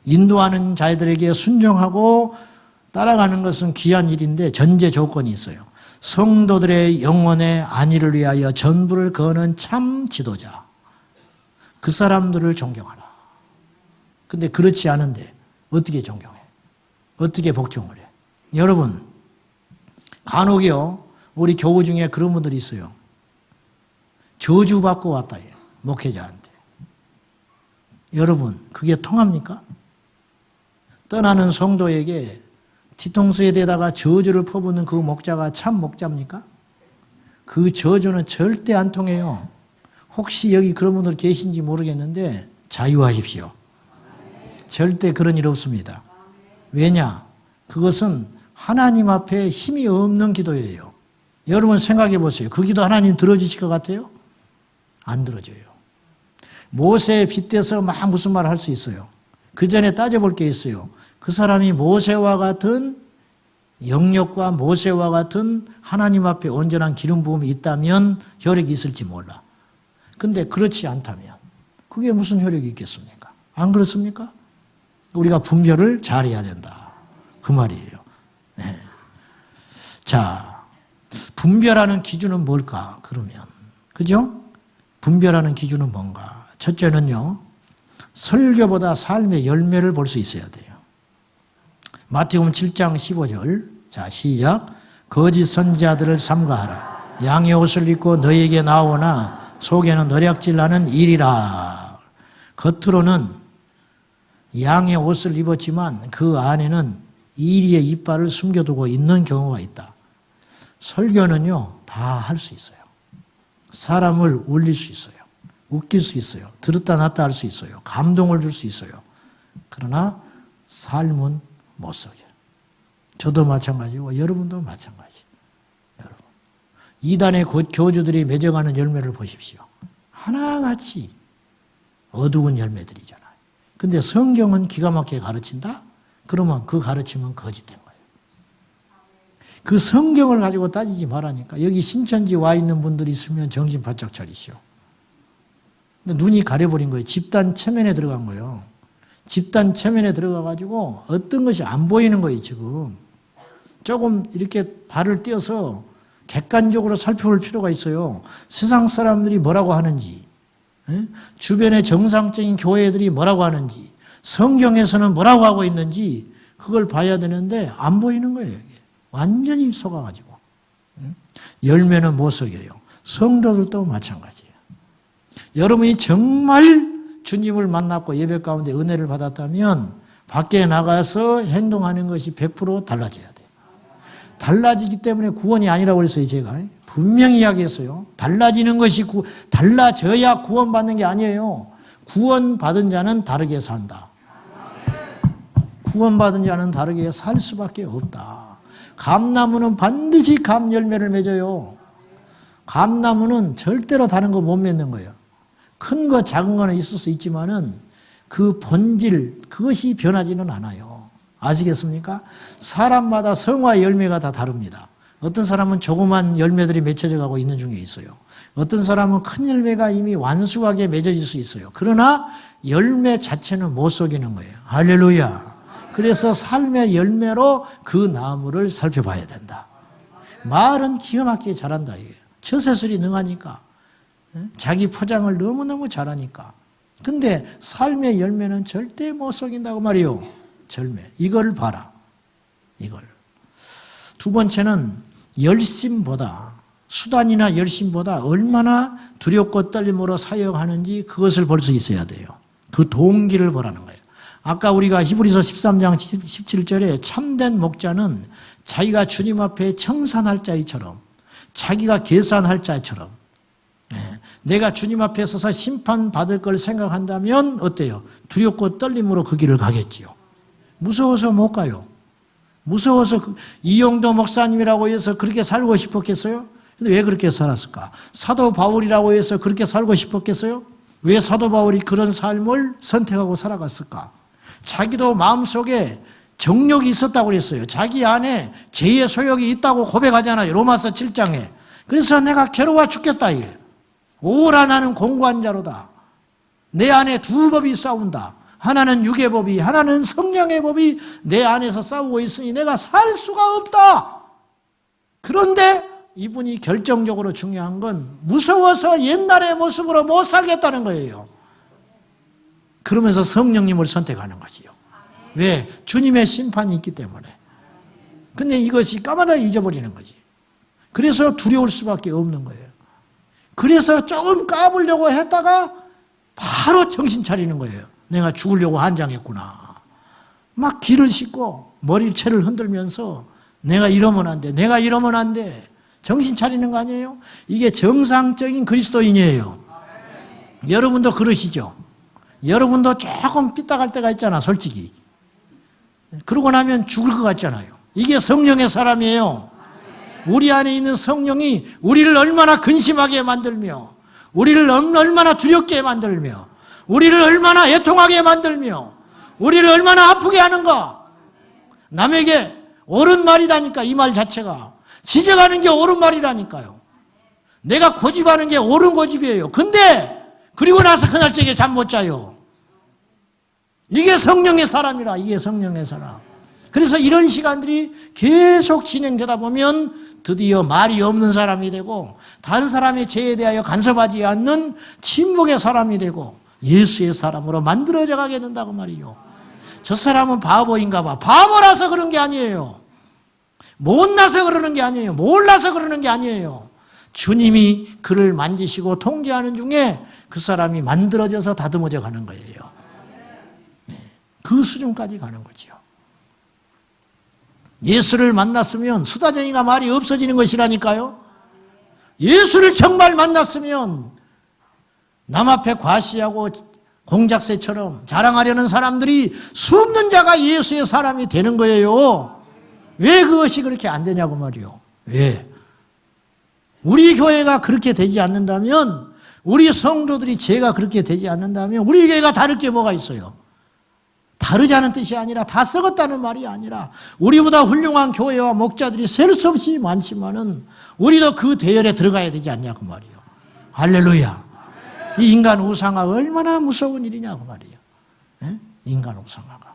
인도하는 자들에게 순종하고 따라가는 것은 귀한 일인데 전제 조건이 있어요. 성도들의 영혼의 안위를 위하여 전부를 거는 참 지도자. 그 사람들을 존경하라. 근데 그렇지 않은데 어떻게 존경해? 어떻게 복종을 해? 여러분, 간혹이요, 우리 교우 중에 그런 분들이 있어요. 저주받고 왔다, 얘. 목회자한테. 여러분, 그게 통합니까? 떠나는 성도에게 뒤통수에 대다가 저주를 퍼붓는 그 목자가 참 목자입니까? 그 저주는 절대 안 통해요. 혹시 여기 그런 분들 계신지 모르겠는데 자유하십시오. 절대 그런 일 없습니다. 왜냐? 그것은 하나님 앞에 힘이 없는 기도예요. 여러분 생각해 보세요. 그 기도 하나님 들어주실 것 같아요? 안 들어줘요. 모세에 빗대서 막 무슨 말을 할 수 있어요. 그 전에 따져볼 게 있어요. 그 사람이 모세와 같은 영역과 모세와 같은 하나님 앞에 온전한 기름 부음이 있다면 효력이 있을지 몰라. 근데 그렇지 않다면 그게 무슨 효력이 있겠습니까? 안 그렇습니까? 우리가 분별을 잘해야 된다. 그 말이에요. 네. 자, 분별하는 기준은 뭘까? 그러면 그죠? 분별하는 기준은 뭔가? 첫째는요, 설교보다 삶의 열매를 볼 수 있어야 돼요. 마태복음 7장 15절. 자, 시작. 거짓 선지자들을 삼가하라. 양의 옷을 입고 너희에게 나오나 속에는 노략질나는 일이라. 겉으로는 양의 옷을 입었지만 그 안에는 이리의 이빨을 숨겨두고 있는 경우가 있다. 설교는요, 다 할 수 있어요. 사람을 울릴 수 있어요. 웃길 수 있어요. 들었다 놨다 할 수 있어요. 감동을 줄 수 있어요. 그러나 삶은 못 속여요. 저도 마찬가지고 여러분도 마찬가지. 여러분, 이단의 교주들이 맺어가는 열매를 보십시오. 하나같이 어두운 열매들이잖아요. 근데 성경은 기가 막히게 가르친다? 그러면 그 가르침은 거짓된 거예요. 그 성경을 가지고 따지지 말라니까. 여기 신천지 와 있는 분들이 있으면 정신 바짝 차리시오. 눈이 가려버린 거예요. 집단 체면에 들어간 거예요. 집단 체면에 들어가가지고 어떤 것이 안 보이는 거예요, 지금. 조금 이렇게 발을 떼어서 객관적으로 살펴볼 필요가 있어요. 세상 사람들이 뭐라고 하는지, 주변의 정상적인 교회들이 뭐라고 하는지, 성경에서는 뭐라고 하고 있는지 그걸 봐야 되는데 안 보이는 거예요. 이게. 완전히 속아가지고. 열매는 못 속여요. 성도들도 마찬가지예요. 여러분이 정말 주님을 만났고 예배 가운데 은혜를 받았다면 밖에 나가서 행동하는 것이 100% 달라져야 돼요. 달라지기 때문에 구원이 아니라고 그랬어요, 제가. 분명히 이야기했어요. 달라지는 것이 달라져야 구원받는 게 아니에요. 구원받은 자는 다르게 산다. 구원받은 자는 다르게 살 수밖에 없다. 감나무는 반드시 감 열매를 맺어요. 감나무는 절대로 다른 거 못 맺는 거예요. 큰 거 작은 거는 있을 수 있지만은 그 본질, 그것이 변하지는 않아요. 아시겠습니까? 사람마다 성화의 열매가 다 다릅니다. 어떤 사람은 조그만 열매들이 맺혀져 가고 있는 중에 있어요. 어떤 사람은 큰 열매가 이미 완숙하게 맺어질 수 있어요. 그러나 열매 자체는 못 속이는 거예요. 할렐루야. 그래서 삶의 열매로 그 나무를 살펴봐야 된다. 말은 기가 막히게 잘한다. 이게. 처세술이 능하니까. 자기 포장을 너무너무 잘하니까. 근데 삶의 열매는 절대 못 속인다고 말이요. 절매. 이걸 봐라. 이걸. 두 번째는 열심보다, 수단이나 열심보다 얼마나 두렵고 떨림으로 사역하는지 그것을 볼 수 있어야 돼요. 그 동기를 보라는 거예요. 아까 우리가 히브리서 13장 17절에 참된 목자는 자기가 주님 앞에 청산할 자이처럼, 자기가 계산할 자처럼, 내가 주님 앞에 서서 심판받을 걸 생각한다면 어때요? 두렵고 떨림으로 그 길을 가겠지요. 무서워서 못 가요. 무서워서 이영도 목사님이라고 해서 그렇게 살고 싶었겠어요? 근데 왜 그렇게 살았을까? 사도 바울이라고 해서 그렇게 살고 싶었겠어요? 왜 사도 바울이 그런 삶을 선택하고 살아갔을까? 자기도 마음속에 정욕이 있었다고 그랬어요. 자기 안에 죄의 소욕이 있다고 고백하잖아요. 로마서 7장에. 그래서 내가 괴로워 죽겠다 이게. 오라 나는 공고한 자로다. 내 안에 두 법이 싸운다. 하나는 육의 법이, 하나는 성령의 법이 내 안에서 싸우고 있으니 내가 살 수가 없다. 그런데 이분이 결정적으로 중요한 건 무서워서 옛날의 모습으로 못 살겠다는 거예요. 그러면서 성령님을 선택하는 거지요. 왜? 주님의 심판이 있기 때문에. 근데 이것이 까마다 잊어버리는 거지. 그래서 두려울 수밖에 없는 거예요. 그래서 조금 까불려고 했다가 바로 정신 차리는 거예요. 내가 죽으려고 한장했구나. 막 기를 싣고 머리채를 흔들면서 내가 이러면 안 돼. 내가 이러면 안 돼. 정신 차리는 거 아니에요? 이게 정상적인 그리스도인이에요. 여러분도 그러시죠? 여러분도 조금 삐딱할 때가 있잖아, 솔직히. 그러고 나면 죽을 것 같잖아요. 이게 성령의 사람이에요. 우리 안에 있는 성령이 우리를 얼마나 근심하게 만들며, 우리를 얼마나 두렵게 만들며, 우리를 얼마나 애통하게 만들며, 우리를 얼마나 아프게 하는가. 남에게 옳은 말이다니까, 이 말 자체가. 지적하는 게 옳은 말이라니까요. 내가 고집하는 게 옳은 고집이에요. 근데 그리고 나서 그날 저녁에 잠 못 자요. 이게 성령의 사람이라. 이게 성령의 사람. 그래서 이런 시간들이 계속 진행되다 보면 드디어 말이 없는 사람이 되고, 다른 사람의 죄에 대하여 간섭하지 않는 침묵의 사람이 되고 예수의 사람으로 만들어져 가게 된다고 말이요. 저 사람은 바보인가 봐. 바보라서 그런 게 아니에요. 못나서 그러는 게 아니에요. 몰라서 그러는 게 아니에요. 주님이 그를 만지시고 통제하는 중에 그 사람이 만들어져서 다듬어져 가는 거예요. 그 수준까지 가는 거죠. 예수를 만났으면 수다쟁이가 말이 없어지는 것이라니까요. 예수를 정말 만났으면 남 앞에 과시하고 공작새처럼 자랑하려는 사람들이 숨는 자가 예수의 사람이 되는 거예요. 왜 그것이 그렇게 안 되냐고 말이요. 왜? 우리 교회가 그렇게 되지 않는다면, 우리 성도들이 죄가 그렇게 되지 않는다면 우리 교회가 다를 게 뭐가 있어요? 다르자는 뜻이 아니라, 다 썩었다는 말이 아니라, 우리보다 훌륭한 교회와 목자들이 셀 수 없이 많지만은 우리도 그 대열에 들어가야 되지 않냐고 말이요. 할렐루야. 이 인간 우상화 얼마나 무서운 일이냐고 말이요. 에? 인간 우상화가.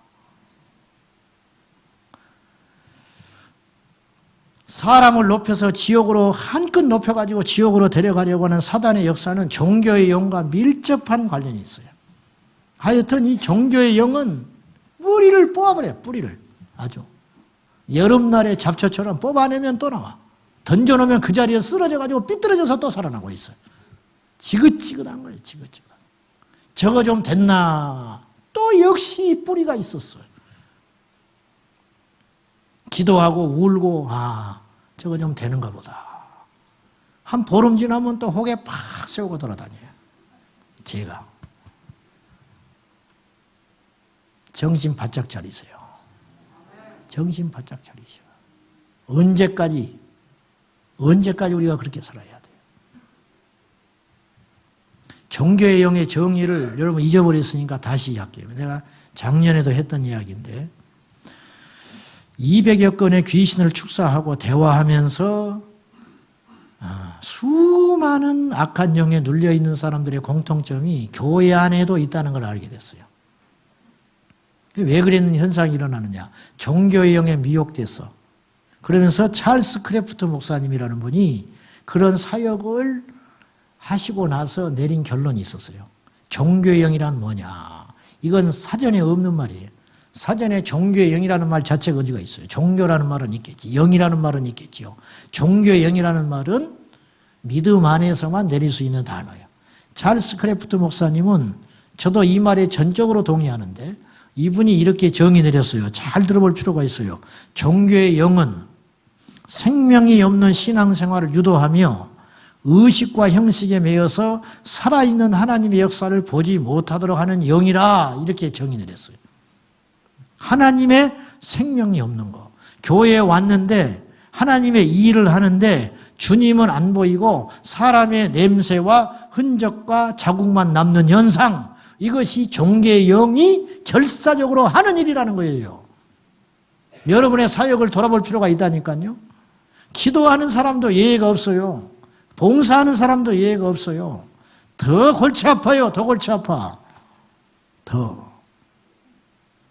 사람을 높여서 지옥으로, 한껏 높여가지고 지옥으로 데려가려고 하는 사단의 역사는 종교의 영과 밀접한 관련이 있어요. 하여튼 이 종교의 영은 뿌리를 뽑아버려요. 뿌리를. 아주 여름날의 잡초처럼 뽑아내면 또 나와. 던져놓으면 그 자리에 쓰러져가지고 삐뚤어져서 또 살아나고 있어요. 지긋지긋한 거예요. 지긋지긋한. 저거 좀 됐나. 또 역시 뿌리가 있었어요. 기도하고 울고, 저거 좀 되는가 보다. 한 보름 지나면 또 혹에 팍 세우고 돌아다녀요. 제가. 정신 바짝 차리세요. 정신 바짝 차리세요. 언제까지 우리가 그렇게 살아야 돼요? 종교의 영의 정의를 여러분 잊어버렸으니까 다시 할게요. 내가 작년에도 했던 이야기인데, 200여 건의 귀신을 축사하고 대화하면서 수많은 악한 영에 눌려있는 사람들의 공통점이 교회 안에도 있다는 걸 알게 됐어요. 왜 그랬는 현상이 일어나느냐. 종교의 영에 미혹돼서. 그러면서 찰스 크래프트 목사님이라는 분이 그런 사역을 하시고 나서 내린 결론이 있었어요. 종교의 영이란 뭐냐. 이건 사전에 없는 말이에요. 사전에 종교의 영이라는 말 자체가 어디가 있어요. 종교라는 말은 있겠지. 영이라는 말은 있겠지요. 종교의 영이라는 말은 믿음 안에서만 내릴 수 있는 단어예요. 찰스 크래프트 목사님은 저도 이 말에 전적으로 동의하는데 이분이 이렇게 정의 내렸어요. 잘 들어볼 필요가 있어요. 종교의 영은 생명이 없는 신앙생활을 유도하며 의식과 형식에 매여서 살아있는 하나님의 역사를 보지 못하도록 하는 영이라 이렇게 정의 내렸어요. 하나님의 생명이 없는 거. 교회에 왔는데 하나님의 일을 하는데 주님은 안 보이고 사람의 냄새와 흔적과 자국만 남는 현상. 이것이 종교의 영이 결사적으로 하는 일이라는 거예요. 여러분의 사역을 돌아볼 필요가 있다니까요. 기도하는 사람도 예외가 없어요. 봉사하는 사람도 예외가 없어요. 더 골치 아파요. 더 골치 아파. 더.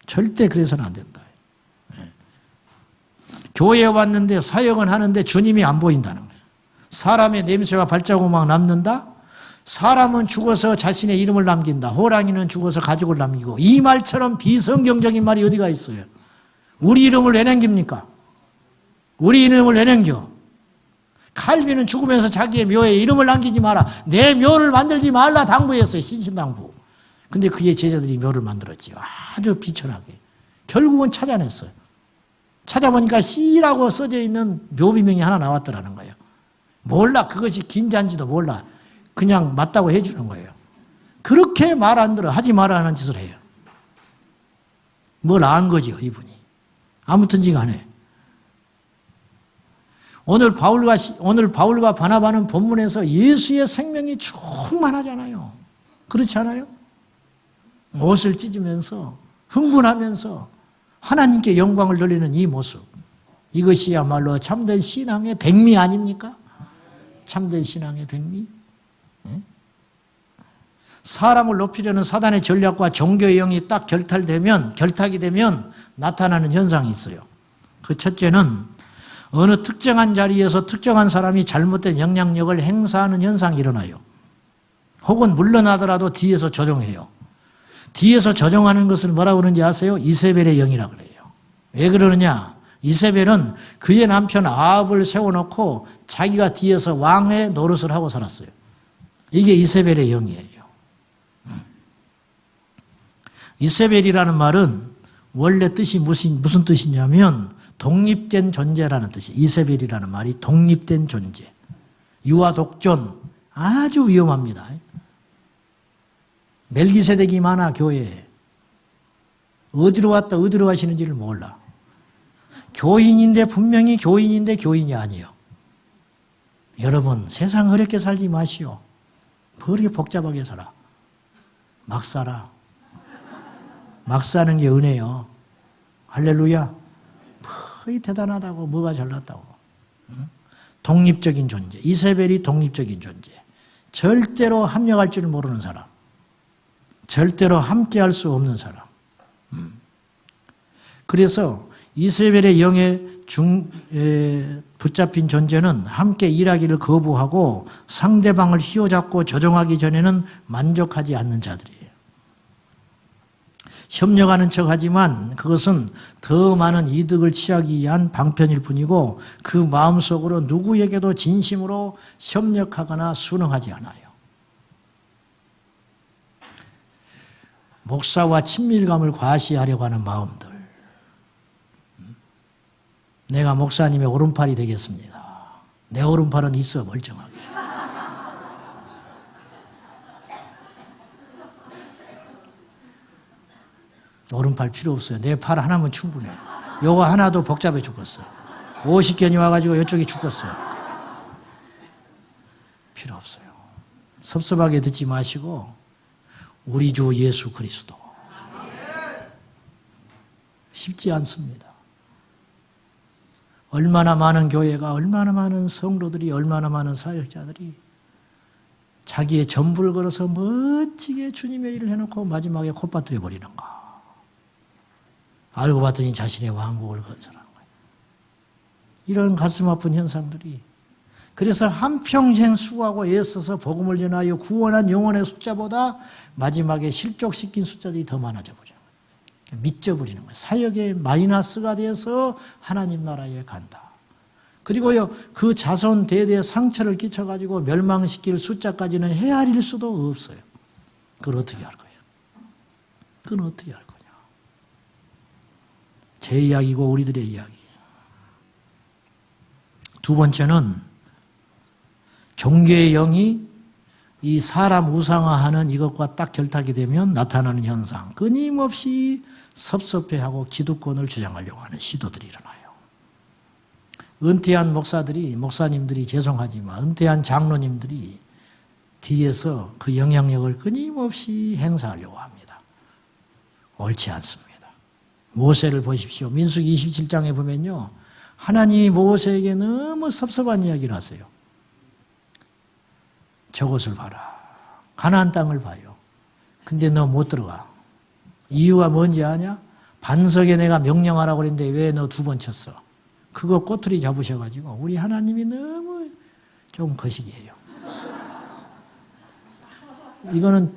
절대 그래서는 안 된다. 교회에 왔는데 사역은 하는데 주님이 안 보인다는 거예요. 사람의 냄새와 발자국만 남는다? 사람은 죽어서 자신의 이름을 남긴다. 호랑이는 죽어서 가족을 남기고. 이 말처럼 비성경적인 말이 어디가 있어요? 우리 이름을 왜 남깁니까? 우리 이름을 왜 남겨? 칼빈은 죽으면서 자기의 묘에 이름을 남기지 마라. 내 묘를 만들지 말라 당부했어요. 신신당부. 근데 그의 제자들이 묘를 만들었지요. 아주 비천하게. 결국은 찾아냈어요. 찾아보니까 C라고 써져 있는 묘비명이 하나 나왔더라는 거예요. 몰라. 그것이 긴잔지도 몰라. 그냥 맞다고 해주는 거예요. 그렇게 말 안 들어. 하지 말라는 짓을 해요. 뭘 안 거지요, 이분이. 아무튼지 간에. 오늘 바울과 바나바는 본문에서 예수의 생명이 충만하잖아요. 그렇지 않아요? 옷을 찢으면서 흥분하면서 하나님께 영광을 돌리는 이 모습. 이것이야말로 참된 신앙의 백미 아닙니까? 참된 신앙의 백미. 사람을 높이려는 사단의 전략과 종교의 영이 딱 결탁이 되면 나타나는 현상이 있어요. 그 첫째는 어느 특정한 자리에서 특정한 사람이 잘못된 영향력을 행사하는 현상이 일어나요. 혹은 물러나더라도 뒤에서 조종해요. 뒤에서 조종하는 것을 뭐라고 그러는지 아세요? 이세벨의 영이라고 그래요. 왜 그러느냐? 이세벨은 그의 남편 아합을 세워놓고 자기가 뒤에서 왕의 노릇을 하고 살았어요. 이게 이세벨의 영이에요. 이세벨이라는 말은 원래 뜻이 무슨 뜻이냐면 독립된 존재라는 뜻이에요. 이세벨이라는 말이 독립된 존재. 유아 독존. 아주 위험합니다. 멜기세덱이 많아 교회에. 어디로 왔다 어디로 가시는지를 몰라. 교인인데 분명히 교인인데 교인이 아니에요. 여러분 세상 어렵게 살지 마시오. 그렇게 복잡하게 살아. 막 살아. 막 사는 게 은혜요. 할렐루야. 거의 대단하다고 뭐가 잘났다고. 독립적인 존재. 이세벨이 독립적인 존재. 절대로 합력할 줄 모르는 사람. 절대로 함께할 수 없는 사람. 그래서 이세벨의 영에 붙잡힌 존재는 함께 일하기를 거부하고 상대방을 휘어잡고 조종하기 전에는 만족하지 않는 자들이에요. 협력하는 척하지만 그것은 더 많은 이득을 취하기 위한 방편일 뿐이고 그 마음속으로 누구에게도 진심으로 협력하거나 순응하지 않아요. 목사와 친밀감을 과시하려고 하는 마음들. 내가 목사님의 오른팔이 되겠습니다. 내 오른팔은 있어 멀쩡하게. 오른팔 필요 없어요. 내 팔 하나면 충분해. 요거 하나도 복잡해 죽겠어. 50견이 와가지고 이쪽이 죽겠어요. 필요 없어요. 섭섭하게 듣지 마시고 우리 주 예수 그리스도. 쉽지 않습니다. 얼마나 많은 교회가, 얼마나 많은 성도들이, 얼마나 많은 사역자들이 자기의 전부를 걸어서 멋지게 주님의 일을 해놓고 마지막에 콧바뜨려 버리는가. 알고 봤더니 자신의 왕국을 건설한 거예요. 이런 가슴 아픈 현상들이 그래서 한평생 수고하고 애써서 복음을 전하여 구원한 영혼의 숫자보다 마지막에 실족시킨 숫자들이 더 많아져 버려요. 미쳐버리는 거예요. 사역의 마이너스가 돼서 하나님 나라에 간다. 그리고요, 그 자손 대대에 상처를 끼쳐가지고 멸망시킬 숫자까지는 헤아릴 수도 없어요. 그걸 어떻게 할 거예요? 그건 어떻게 할 거냐? 제 이야기고 우리들의 이야기. 두 번째는 종교의 영이 이 사람 우상화하는 이것과 딱 결탁이 되면 나타나는 현상. 끊임없이 섭섭해하고 기득권을 주장하려고 하는 시도들이 일어나요. 은퇴한 목사님들이 죄송하지만 은퇴한 장로님들이 뒤에서 그 영향력을 끊임없이 행사하려고 합니다. 옳지 않습니다. 모세를 보십시오. 민수기 27장에 보면요. 하나님이 모세에게 너무 섭섭한 이야기를 하세요. 저것을 봐라. 가나안 땅을 봐요. 근데 너 못 들어가. 이유가 뭔지 아냐? 반석에 내가 명령하라고 그랬는데 왜 너 두 번 쳤어? 그거 꼬투리 잡으셔가지고 우리 하나님이 너무 좀 거시기해요. 이거는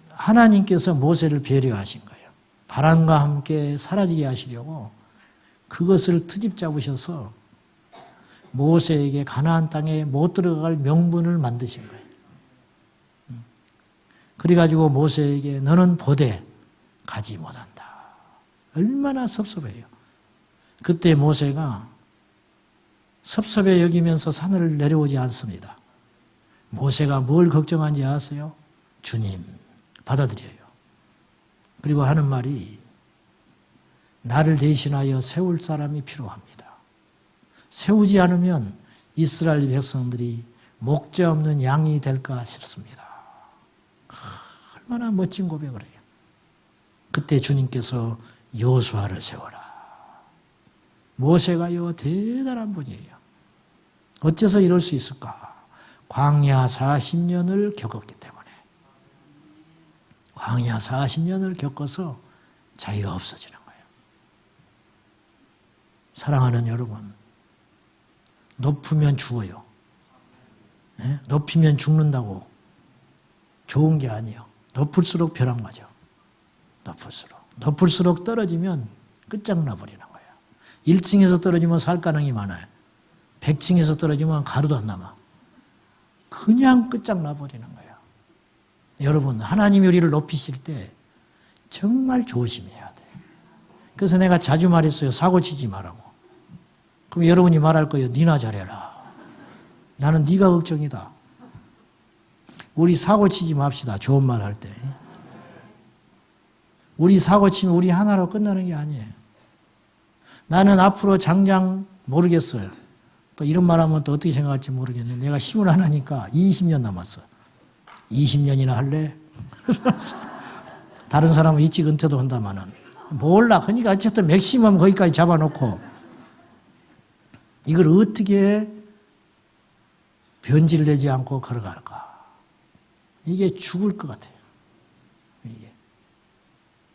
하나님께서 모세를 배려하신 거예요. 바람과 함께 사라지게 하시려고 그것을 트집 잡으셔서 모세에게 가나안 땅에 못 들어갈 명분을 만드신 거예요. 그래가지고 모세에게 너는 보되 가지 못한다. 얼마나 섭섭해요. 그때 모세가 섭섭해 여기면서 산을 내려오지 않습니다. 모세가 뭘 걱정한지 아세요? 주님, 받아들여요. 그리고 하는 말이 나를 대신하여 세울 사람이 필요합니다. 세우지 않으면 이스라엘 백성들이 목자 없는 양이 될까 싶습니다. 얼마나 멋진 고백을 해요. 그때 주님께서 여호수아를 세워라. 모세가요 대단한 분이에요. 어째서 이럴 수 있을까? 광야 40년을 겪었기 때문에. 광야 40년을 겪어서 자유가 없어지는 거예요. 사랑하는 여러분, 높으면 죽어요. 네? 높이면 죽는다고 좋은 게 아니에요. 높을수록 벼락 맞아. 높을수록 떨어지면 끝장나버리는 거예요. 1층에서 떨어지면 살 가능이 많아요. 100층에서 떨어지면 가루도 안 남아. 그냥 끝장나버리는 거예요. 여러분, 하나님이 우리를 높이실 때 정말 조심해야 돼요. 그래서 내가 자주 말했어요. 사고치지 말라고. 그럼 여러분이 말할 거예요. 니나 잘해라. 나는 네가 걱정이다. 우리 사고치지 맙시다. 좋은 말 할 때. 우리 사고치면 우리 하나로 끝나는 게 아니에요. 나는 앞으로 장장 모르겠어요. 또 이런 말 하면 또 어떻게 생각할지 모르겠는데 내가 힘을 안 하니까 20년 남았어. 20년이나 할래? 다른 사람은 일찍 은퇴도 한다마는. 몰라. 그러니까 어쨌든 맥시멈 거기까지 잡아놓고 이걸 어떻게 변질되지 않고 걸어갈까? 이게 죽을 것 같아요.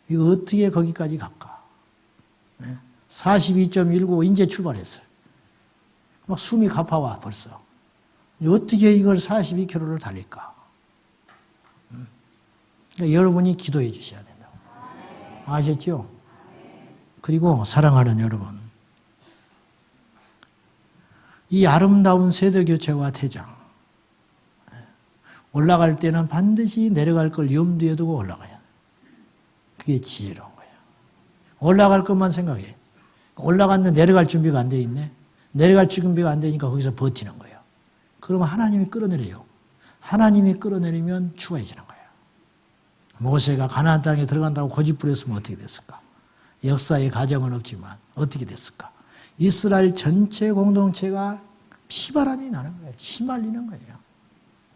이거 어떻게 거기까지 갈까? 42.19 이제 출발했어요. 막 숨이 가파와 벌써. 어떻게 이걸 42km를 달릴까? 그러니까 여러분이 기도해 주셔야 된다고. 아셨죠? 그리고 사랑하는 여러분, 이 아름다운 세대교체와 퇴장, 올라갈 때는 반드시 내려갈 걸 염두에 두고 올라가야 돼. 그게 지혜로운 거예요. 올라갈 것만 생각해. 올라갔는데 내려갈 준비가 안 돼 있네. 내려갈 준비가 안 되니까 거기서 버티는 거예요. 그러면 하나님이 끌어내려요. 하나님이 끌어내리면 추가해지는 거예요. 모세가 가나안 땅에 들어간다고 고집부렸으면 어떻게 됐을까? 역사의 가정은 없지만 어떻게 됐을까? 이스라엘 전체 공동체가 피바람이 나는 거예요. 휘말리는 거예요.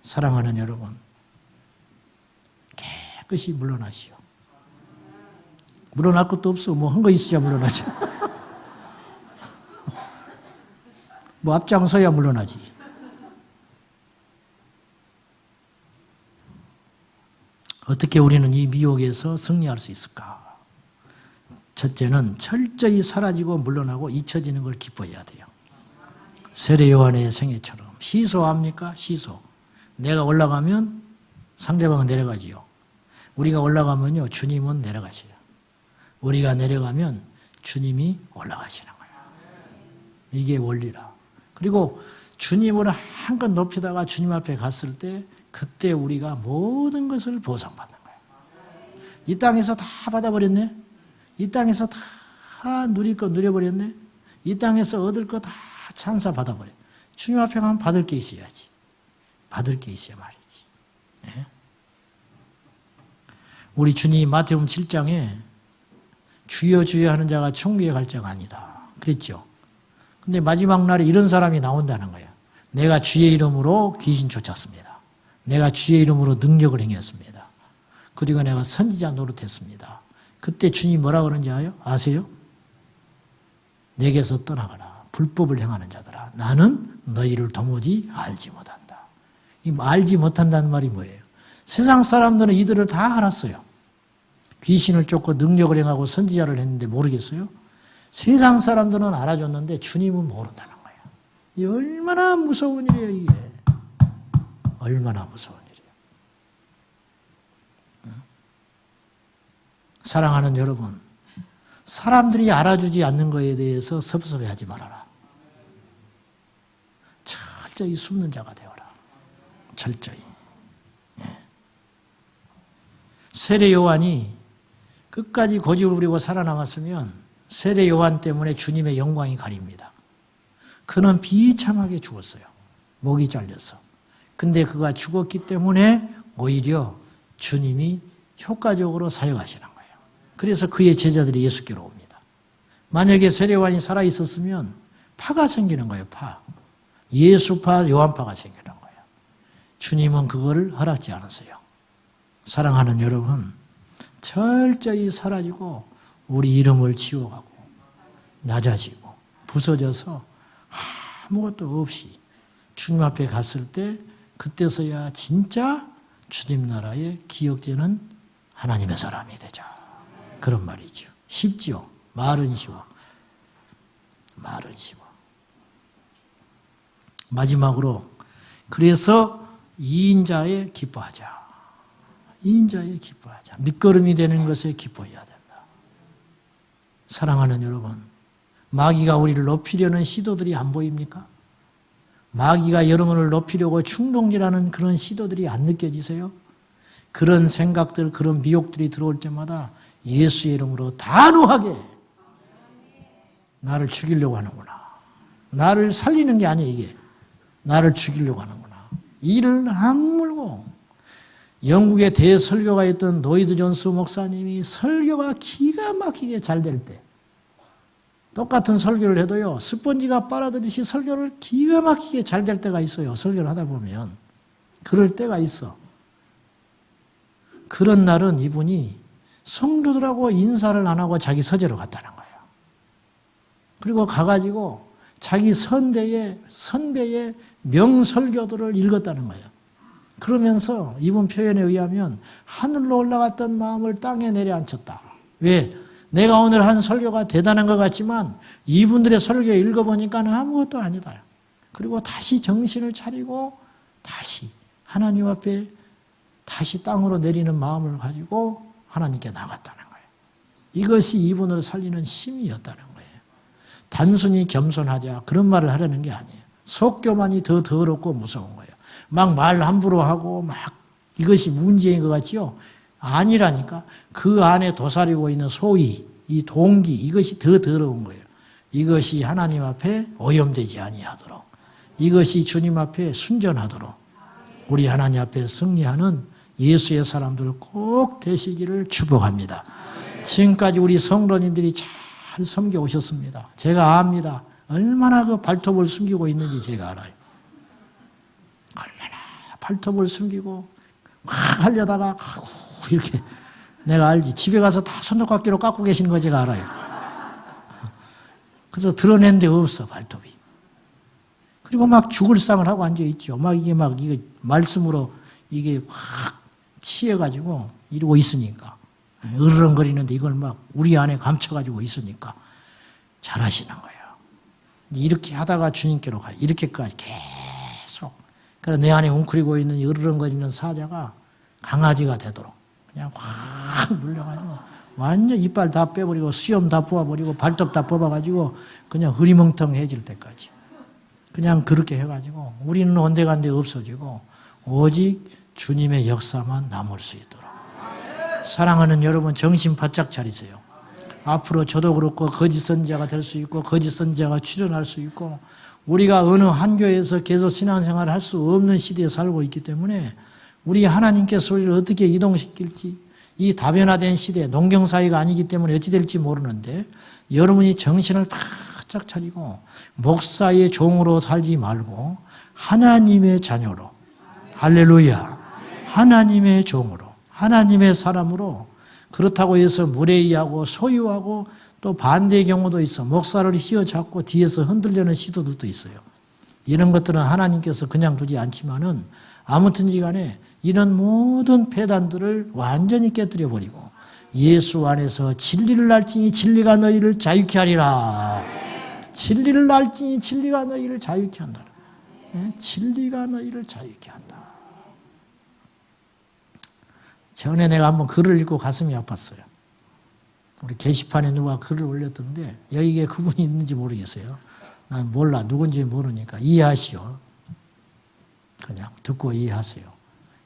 사랑하는 여러분, 깨끗이 물러나시오. 물러날 것도 없어. 뭐 한 거 있어야 물러나죠. 뭐 앞장서야 물러나지. 어떻게 우리는 이 미혹에서 승리할 수 있을까? 첫째는 철저히 사라지고 물러나고 잊혀지는 걸 기뻐해야 돼요. 세례 요한의 생애처럼. 시소합니까? 시소. 내가 올라가면 상대방은 내려가지요. 우리가 올라가면요, 주님은 내려가셔요. 우리가 내려가면 주님이 올라가시는 거예요. 이게 원리라. 그리고 주님을 한껏 높이다가 주님 앞에 갔을 때 그때 우리가 모든 것을 보상받는 거예요. 이 땅에서 다 받아버렸네? 이 땅에서 다 누릴 거 누려버렸네? 이 땅에서 얻을 거 다 찬사 받아버려. 주님 앞에 가면 받을 게 있어야지. 받을 게 있어야 말이지. 네? 우리 주님 마태복음 7장에 주여 주여 하는 자가 천국에 갈 자가 아니다. 그랬죠. 근데 마지막 날에 이런 사람이 나온다는 거예요. 내가 주의 이름으로 귀신 쫓았습니다. 내가 주의 이름으로 능력을 행했습니다. 그리고 내가 선지자 노릇했습니다. 그때 주님이 뭐라 그러는지 아세요? 내게서 떠나가라. 불법을 행하는 자들아. 나는 너희를 도무지 알지 못한다. 이 알지 못한다는 말이 뭐예요? 세상 사람들은 이들을 다 알았어요. 귀신을 쫓고 능력을 행하고 선지자를 했는데 모르겠어요? 세상 사람들은 알아줬는데 주님은 모른다는 거예요. 이 얼마나 무서운 일이에요, 이게. 얼마나 무서운 일이에요. 사랑하는 여러분, 사람들이 알아주지 않는 것에 대해서 섭섭해하지 말아라. 철저히 숨는 자가 되어라. 철저히. 세례 요한이 끝까지 고집을 부리고 살아남았으면 세례 요한 때문에 주님의 영광이 가립니다. 그는 비참하게 죽었어요. 목이 잘려서. 근데 그가 죽었기 때문에 오히려 주님이 효과적으로 사역하시는 거예요. 그래서 그의 제자들이 예수께로 옵니다. 만약에 세례 요한이 살아있었으면 파가 생기는 거예요. 파. 예수파, 요한파가 생기는 거예요. 주님은 그거를 허락지 않으세요. 사랑하는 여러분, 철저히 사라지고 우리 이름을 지워가고 낮아지고 부서져서 아무것도 없이 주님 앞에 갔을 때 그때서야 진짜 주님 나라에 기억되는 하나님의 사람이 되자. 그런 말이죠. 쉽지요. 말은 쉬워. 말은 쉬워. 마지막으로 그래서 이인자에 기뻐하자. 이인자에 기뻐하자. 밑거름이 되는 것에 기뻐해야 된다. 사랑하는 여러분, 마귀가 우리를 높이려는 시도들이 안 보입니까? 마귀가 여러분을 높이려고 충동질하는 그런 시도들이 안 느껴지세요? 그런 생각들, 그런 미혹들이 들어올 때마다 예수의 이름으로 단호하게 나를 죽이려고 하는구나. 나를 살리는 게 아니에요, 이게. 나를 죽이려고 하는구나. 이를 악물고 영국의 대설교가 있던 노이드 존스 목사님이 설교가 기가 막히게 잘 될 때 똑같은 설교를 해도요, 스펀지가 빨아들이듯이 설교를 기가 막히게 잘 될 때가 있어요. 설교를 하다 보면. 그럴 때가 있어. 그런 날은 이분이 성도들하고 인사를 안 하고 자기 서재로 갔다는 거예요. 그리고 가가지고 자기 선배의 명설교들을 읽었다는 거예요. 그러면서 이분 표현에 의하면 하늘로 올라갔던 마음을 땅에 내려앉혔다. 왜? 내가 오늘 한 설교가 대단한 것 같지만 이분들의 설교 읽어보니까 아무것도 아니다. 그리고 다시 정신을 차리고 다시 하나님 앞에 다시 땅으로 내리는 마음을 가지고 하나님께 나갔다는 거예요. 이것이 이분을 살리는 힘이었다는 거예요. 단순히 겸손하자 그런 말을 하려는 게 아니에요. 속교만이 더 더럽고 무서운 거예요. 막 말 함부로 하고 막 이것이 문제인 것 같지요? 아니라니까. 그 안에 도사리고 있는 소위 이 동기 이것이 더 더러운 거예요. 이것이 하나님 앞에 오염되지 아니하도록, 이것이 주님 앞에 순전하도록 우리 하나님 앞에 승리하는 예수의 사람들 꼭 되시기를 축복합니다. 지금까지 우리 성도님들이 잘 섬겨 오셨습니다. 제가 압니다. 얼마나 그 발톱을 숨기고 있는지 제가 알아요. 얼마나 발톱을 숨기고 막 하려다가 이렇게 내가 알지. 집에 가서 다 손톱깎이로 깎고 계시는 거 제가 알아요. 그래서 드러낸 데 없어, 발톱이. 그리고 막 죽을 상을 하고 앉아있죠. 이게 말씀으로 이게 확 치여가지고 이러고 있으니까. 으르렁거리는데 이걸 막 우리 안에 감춰가지고 있으니까 잘하시는 거예요. 이렇게 하다가 주님께로 가요. 이렇게까지 계속 그래서 내 안에 웅크리고 있는 으르렁거리는 사자가 강아지가 되도록 그냥 확 눌려가지고 완전 이빨 다 빼버리고 수염 다 부어버리고 발톱 다 뽑아가지고 그냥 흐리멍텅해질 때까지 그냥 그렇게 해가지고 우리는 온데간데 없어지고 오직 주님의 역사만 남을 수 있도록. 사랑하는 여러분, 정신 바짝 차리세요. 앞으로 저도 그렇고 거짓 선지자가 될 수 있고 거짓 선지자가 출현할 수 있고 우리가 어느 한 교회에서 계속 신앙생활을 할 수 없는 시대에 살고 있기 때문에 우리 하나님께서 우리를 어떻게 이동시킬지, 이 다변화된 시대, 농경사회가 아니기 때문에 어찌 될지 모르는데 여러분이 정신을 바짝 차리고 목사의 종으로 살지 말고 하나님의 자녀로, 할렐루야, 하나님의 종으로, 하나님의 사람으로. 그렇다고 해서 무례히하고 소유하고 또 반대의 경우도 있어. 목사를 휘어잡고 뒤에서 흔들려는 시도들도 있어요. 이런 것들은 하나님께서 그냥 두지 않지만은 아무튼지 간에 이런 모든 폐단들을 완전히 깨뜨려 버리고 예수 안에서 진리를 알지니 진리가 너희를 자유케 하리라. 진리를 알지니 진리가 너희를 자유케 한다. 진리가 너희를 자유케 한다. 전에 내가 한번 글을 읽고 가슴이 아팠어요. 우리 게시판에 누가 글을 올렸던데 여기에 그분이 있는지 모르겠어요. 난 몰라. 누군지 모르니까 이해하시오. 그냥 듣고 이해하세요.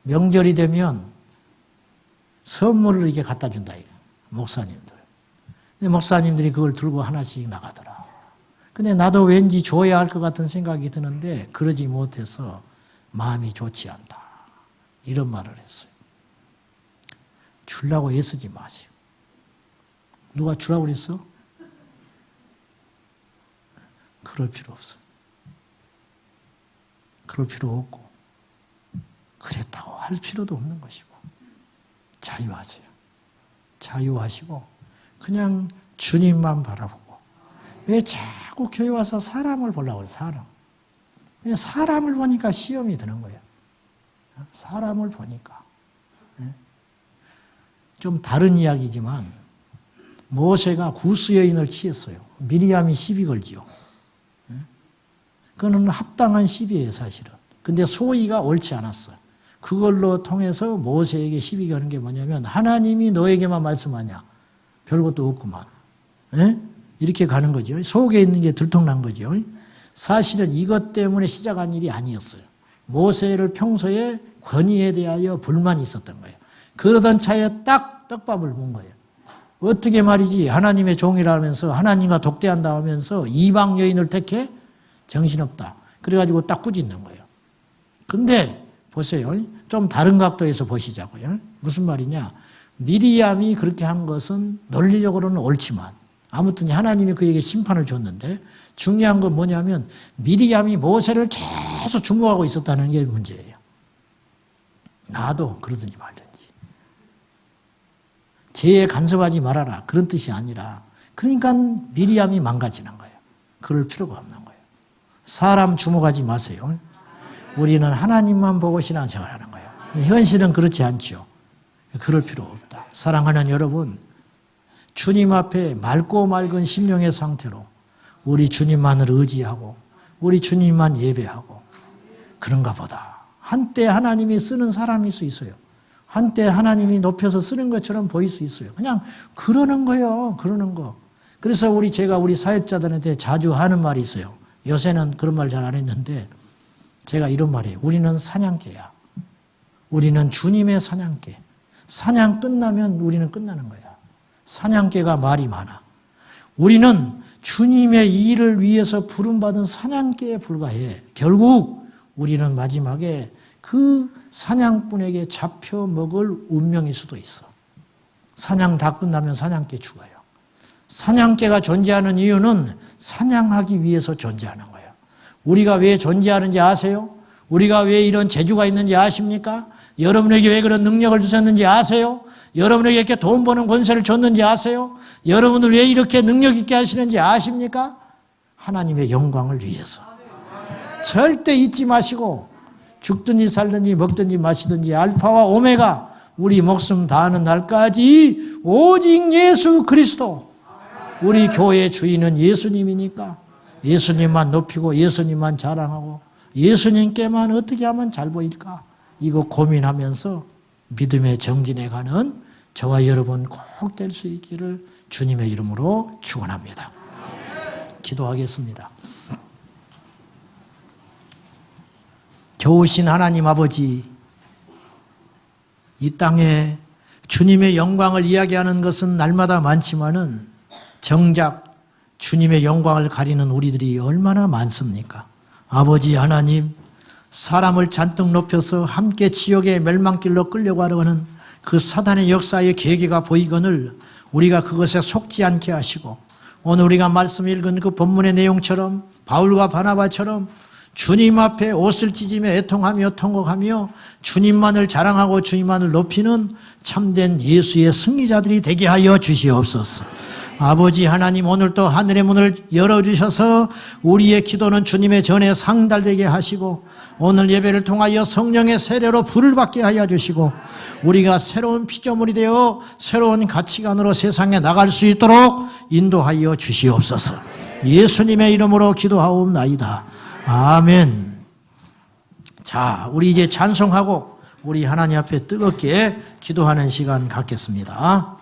명절이 되면 선물을 이렇게 갖다 준다. 목사님들. 근데 목사님들이 그걸 들고 하나씩 나가더라. 근데 나도 왠지 줘야 할 것 같은 생각이 드는데 그러지 못해서 마음이 좋지 않다. 이런 말을 했어요. 주려고 애쓰지 마세요. 누가 주라고 그랬어? 그럴 필요 없어요. 그럴 필요 없고 그랬다고 할 필요도 없는 것이고 자유하세요. 자유하시고 그냥 주님만 바라보고. 왜 자꾸 교회 와서 사람을 보려고 해요? 사람. 왜 사람을 보니까 시험이 드는 거예요. 사람을 보니까. 좀 다른 이야기지만 모세가 구스 여인을 취했어요. 미리암이 시비 걸지요. 그거는 합당한 시비예요, 사실은. 근데 소위가 옳지 않았어요. 그걸로 통해서 모세에게 시비 거는 게 뭐냐면 하나님이 너에게만 말씀하냐. 별것도 없구만. 이렇게 가는 거죠. 속에 있는 게 들통난 거죠. 사실은 이것 때문에 시작한 일이 아니었어요. 모세를 평소에 권위에 대하여 불만이 있었던 거예요. 그러던 차에 딱 떡밥을 본 거예요. 어떻게 말이지 하나님의 종이라 하면서 하나님과 독대한다 하면서 이방 여인을 택해? 정신없다. 그래가지고 딱 꾸짖는 거예요. 근데 보세요. 좀 다른 각도에서 보시자고요. 무슨 말이냐. 미리암이 그렇게 한 것은 논리적으로는 옳지만 아무튼 하나님이 그에게 심판을 줬는데 중요한 건 뭐냐면 미리암이 모세를 계속 주목하고 있었다는 게 문제예요. 나도 그러든지 말든지. 죄에 간섭하지 말아라. 그런 뜻이 아니라 그러니까 미리암이 망가지는 거예요. 그럴 필요가 없는 거예요. 사람 주목하지 마세요. 우리는 하나님만 보고 신앙생활하는 거예요. 현실은 그렇지 않죠. 그럴 필요 없다. 사랑하는 여러분, 주님 앞에 맑고 맑은 심령의 상태로 우리 주님만을 의지하고 우리 주님만 예배하고 그런가 보다. 한때 하나님이 쓰는 사람일 수 있어요. 한때 하나님이 높여서 쓰는 것처럼 보일 수 있어요. 그냥 그러는 거예요. 그러는 거. 그래서 제가 우리 사역자들한테 자주 하는 말이 있어요. 요새는 그런 말 잘 안 했는데 제가 이런 말이에요. 우리는 사냥개야. 우리는 주님의 사냥개. 사냥 끝나면 우리는 끝나는 거야. 사냥개가 말이 많아. 우리는 주님의 일을 위해서 부름받은 사냥개에 불과해. 결국 우리는 마지막에 그 사냥꾼에게 잡혀 먹을 운명일 수도 있어. 사냥 다 끝나면 사냥개 죽어요. 사냥개가 존재하는 이유는 사냥하기 위해서 존재하는 거예요. 우리가 왜 존재하는지 아세요? 우리가 왜 이런 재주가 있는지 아십니까? 여러분에게 왜 그런 능력을 주셨는지 아세요? 여러분에게 이렇게 돈 버는 권세를 줬는지 아세요? 여러분을 왜 이렇게 능력 있게 하시는지 아십니까? 하나님의 영광을 위해서. 절대 잊지 마시고 죽든지 살든지 먹든지 마시든지 알파와 오메가 우리 목숨 다하는 날까지 오직 예수 그리스도. 우리 교회의 주인은 예수님이니까 예수님만 높이고 예수님만 자랑하고 예수님께만 어떻게 하면 잘 보일까? 이거 고민하면서 믿음의 정진에 가는 저와 여러분 꼭 될 수 있기를 주님의 이름으로 축원합니다. 기도하겠습니다. 좋으신 하나님 아버지, 이 땅에 주님의 영광을 이야기하는 것은 날마다 많지만은 정작 주님의 영광을 가리는 우리들이 얼마나 많습니까? 아버지 하나님, 사람을 잔뜩 높여서 함께 지옥의 멸망길로 끌려가려는 그 사단의 역사의 계기가 보이거늘 우리가 그것에 속지 않게 하시고, 오늘 우리가 말씀 읽은 그 본문의 내용처럼 바울과 바나바처럼 주님 앞에 옷을 찢으며 애통하며 통곡하며 주님만을 자랑하고 주님만을 높이는 참된 예수의 승리자들이 되게 하여 주시옵소서. 아버지 하나님, 오늘도 하늘의 문을 열어주셔서 우리의 기도는 주님의 전에 상달되게 하시고, 오늘 예배를 통하여 성령의 세례로 불을 받게 하여 주시고, 우리가 새로운 피조물이 되어 새로운 가치관으로 세상에 나갈 수 있도록 인도하여 주시옵소서. 예수님의 이름으로 기도하옵나이다. 아멘. 자, 우리 이제 찬송하고 우리 하나님 앞에 뜨겁게 기도하는 시간 갖겠습니다.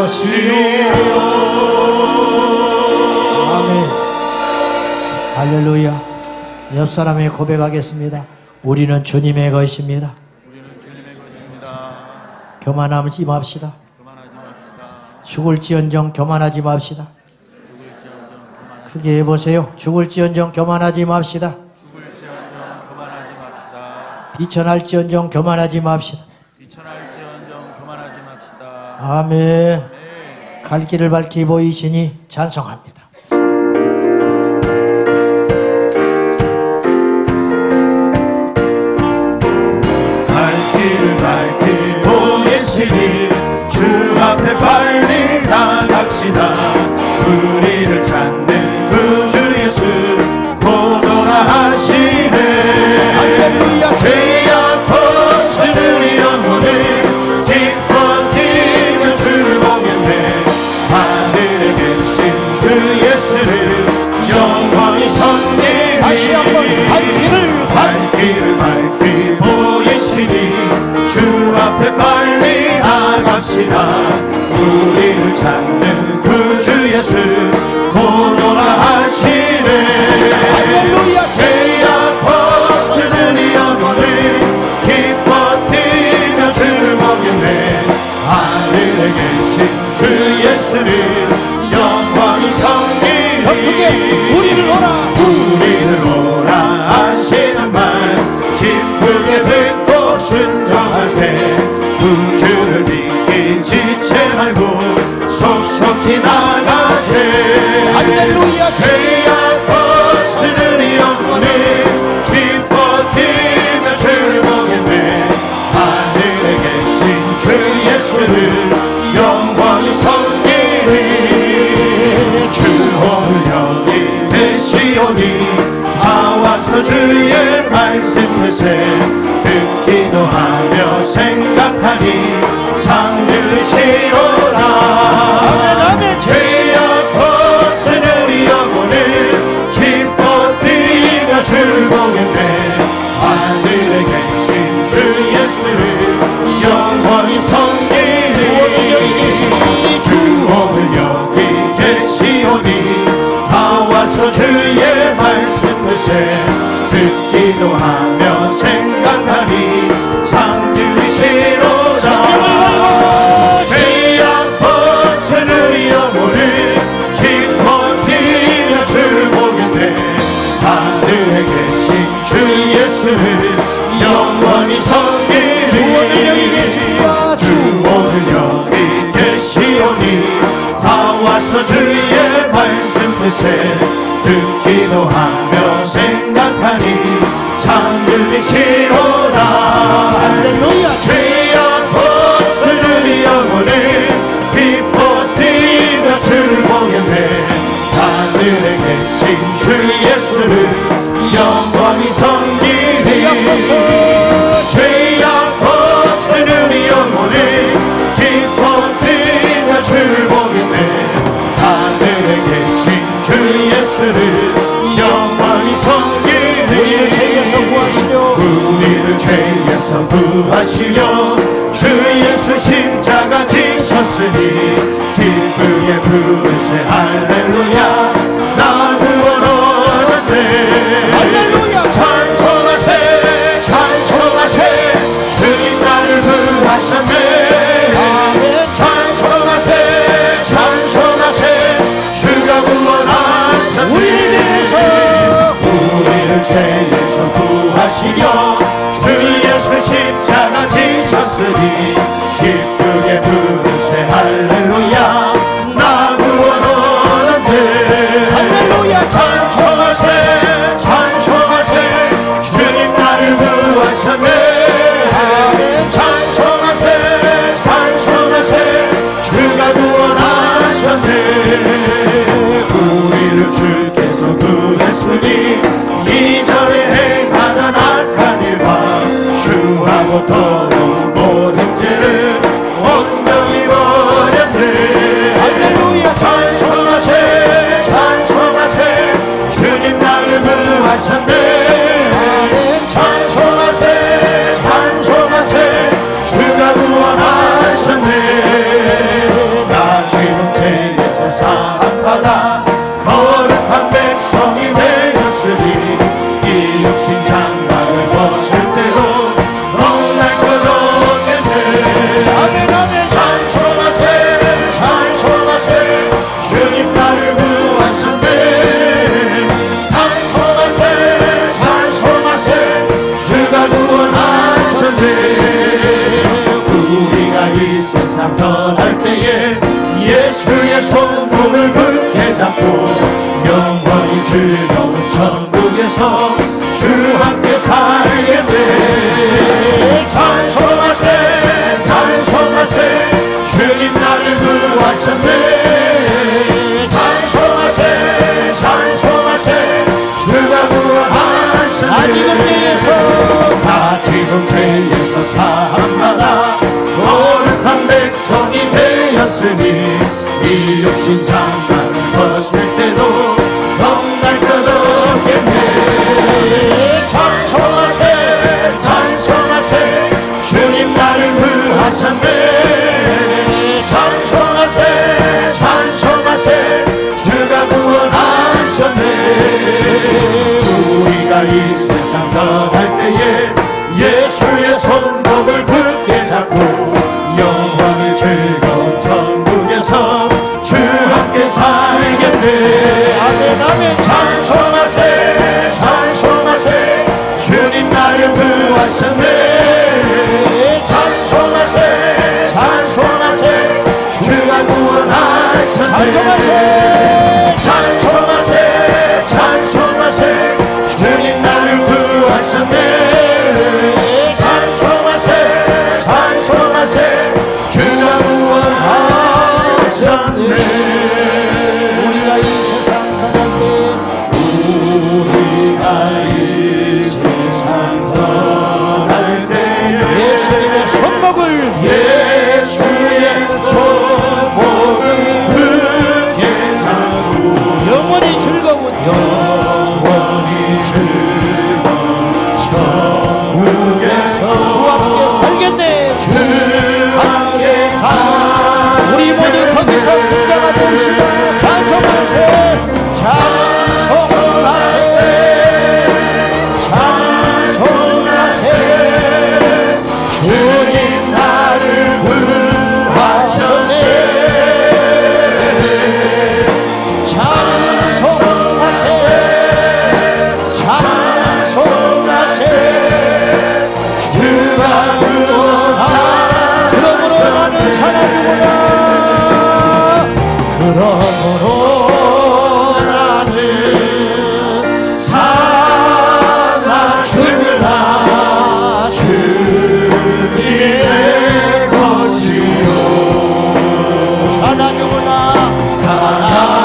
것이요. 아멘. 할렐루야. 옆 사람이 고백하겠습니다. 우리는 주님의 것입니다. 우리는 주님의 것입니다. 교만하지 맙시다. 교만하지 맙시다. 죽을지언정 교만하지 맙시다. 죽을지언정 교만하지 크게 해보세요. 죽을지언정 교만하지 맙시다. 죽을지언정 교만하지 맙시다. 비천할지언정 교만하지 맙시다. 비천할지언정 교만하지 맙시다. 아멘. 갈 길을 밝히 보이시니 찬송합니다. 길을 밝히 보이시니 주 앞에 빨리 나갑시다. 우리를 찾는 구주 예수 곧 오라 하시네. 할렐루야. 죄악 벗은 우리 영혼을 기뻐 뛰며 줄 보겠네. 하늘에 계신 주 예수를 영원히 섬기니 다시 한번 발길을 밝히 보이시니 주 앞에 빨리 나갑시다. 우리를 찾는 구주 예수 곧 오라 하시네. 할렐루야. 죄악 벗은 우리 영혼을 기뻐 뛰며 줄 보겠네. 하늘에 계신 주 예수를 영원히 섬기니 우리를 오라. 우리를 오라 하시는 말 기쁘게 듣고 순종하세. 구주를 믿기 지체 말고 속속히 나가세. 할렐루야. 죄악 벗은 우리 영혼을 기뻐 뛰며 줄 보겠네. 하늘에 계신 주 예수를 영원히 섬기니 주 오늘 여기 계시오니 다 와서 주의 말씀 드세. 듣기도 하며 생각하니 참 들으시로라. 아멘, 아멘. 죄악 벗은 우리 영혼을 기뻐 뛰며 줄 보겠네. 하늘에 계신 주 예수를 영원히 섬기니 주 오늘 여기 계시오니 다 와서 주의 말씀 드세. 듣기도 하며 생각하니 참 들리시로다. 죄악 벗은 우리 영혼을 기뻐 뛰며 줄 보겠네. 하늘에 계신 주 예수를 영원히 섬기니 주 오늘 여기 계시오니 다 와서 주의 말씀 드세. 듣기도 하며 생각하니 참 들리시로다. 할렐루야. 죄악 벗은 우리 영혼을 기뻐 뛰며 줄 보겠네. 하늘에 계신 주 예수를 영원히 섬기니 죄악 벗은 우리 영혼을 기뻐 뛰며 줄 보겠네. 하늘에 계신 주 예수를 영원히 섬기니 우리를 죄에서 구하시려 주 예수 십자가 지셨으니 기쁘게 부르세 할렐루야. 나 구원 얻었네. 할렐루야. 찬송하세 찬송하세 주님 나를 구하셨네. 아멘. 찬송하세 찬송하세 주가 구원하셨네. 우리를 죄에서 구하시려 주 예수 십자가 지셨으니 기쁘게 부르세 할렐루야. 나 구원 얻었네. 할렐루야. 찬송하세 찬송 사함받아 거룩한 백성이 되었으니 이 육신 장막을 벗을 때도 놀랄 것 없겠네. 아멘 아멘. 찬송하세 찬송하세 주님 나를 구하셨네. 찬송하세 찬송하세 주가 구원하셨네. 우리가 이 세상 떠날 때에 예수의 손목을 굳게 잡고 영원히 즐거운 천국에서 주 함께 살겠네. 찬송하세 찬송하세 주님 나를 구하셨네. 찬송하세 찬송하세 주가 구원하셨네. 나 지금 죄에서 사함받아 거룩한 백성이 되었으니 이 육신 장막을 벗을 때도 넘날 것 없겠네. 찬송하세 찬송하세 주님 나를 구하셨네. 찬송하세 찬송하세 주가 구원하셨네. 우리가 이 세상 떠날 때에 예수의 손목을 굳게 잡고 영원히 즐거운 천국에서 주 함께 살겠네. 아멘 아멘. 찬송하세 찬송하세 주님 나를 구하셨네. 찬송하세 찬송하세 주가 구원하셨네. 찬송하세 찬송하세 주님 나를 구하셨네. 찬송하세 찬송하세 주가 구원하셨네. 우리가 이 세상 떠날 때 우리가 이 세상 떠날 때에 예수님의 손목을 예수의 손목을 굳게 잡고 영원히 즐거운 영원히 즐거운 천국에서 주 함께 살겠네. 주 함께 우리 모두 거기서 등장하 봅시다. 찬송하세 찬송하세 찬송하세 주님 나를 구하셨네. 찬송하세 찬송하세 주가 그러므로 나는 사랑이구나. 그러므로 나는 살아주나 주님의 것이요. 사랑이구나. 사랑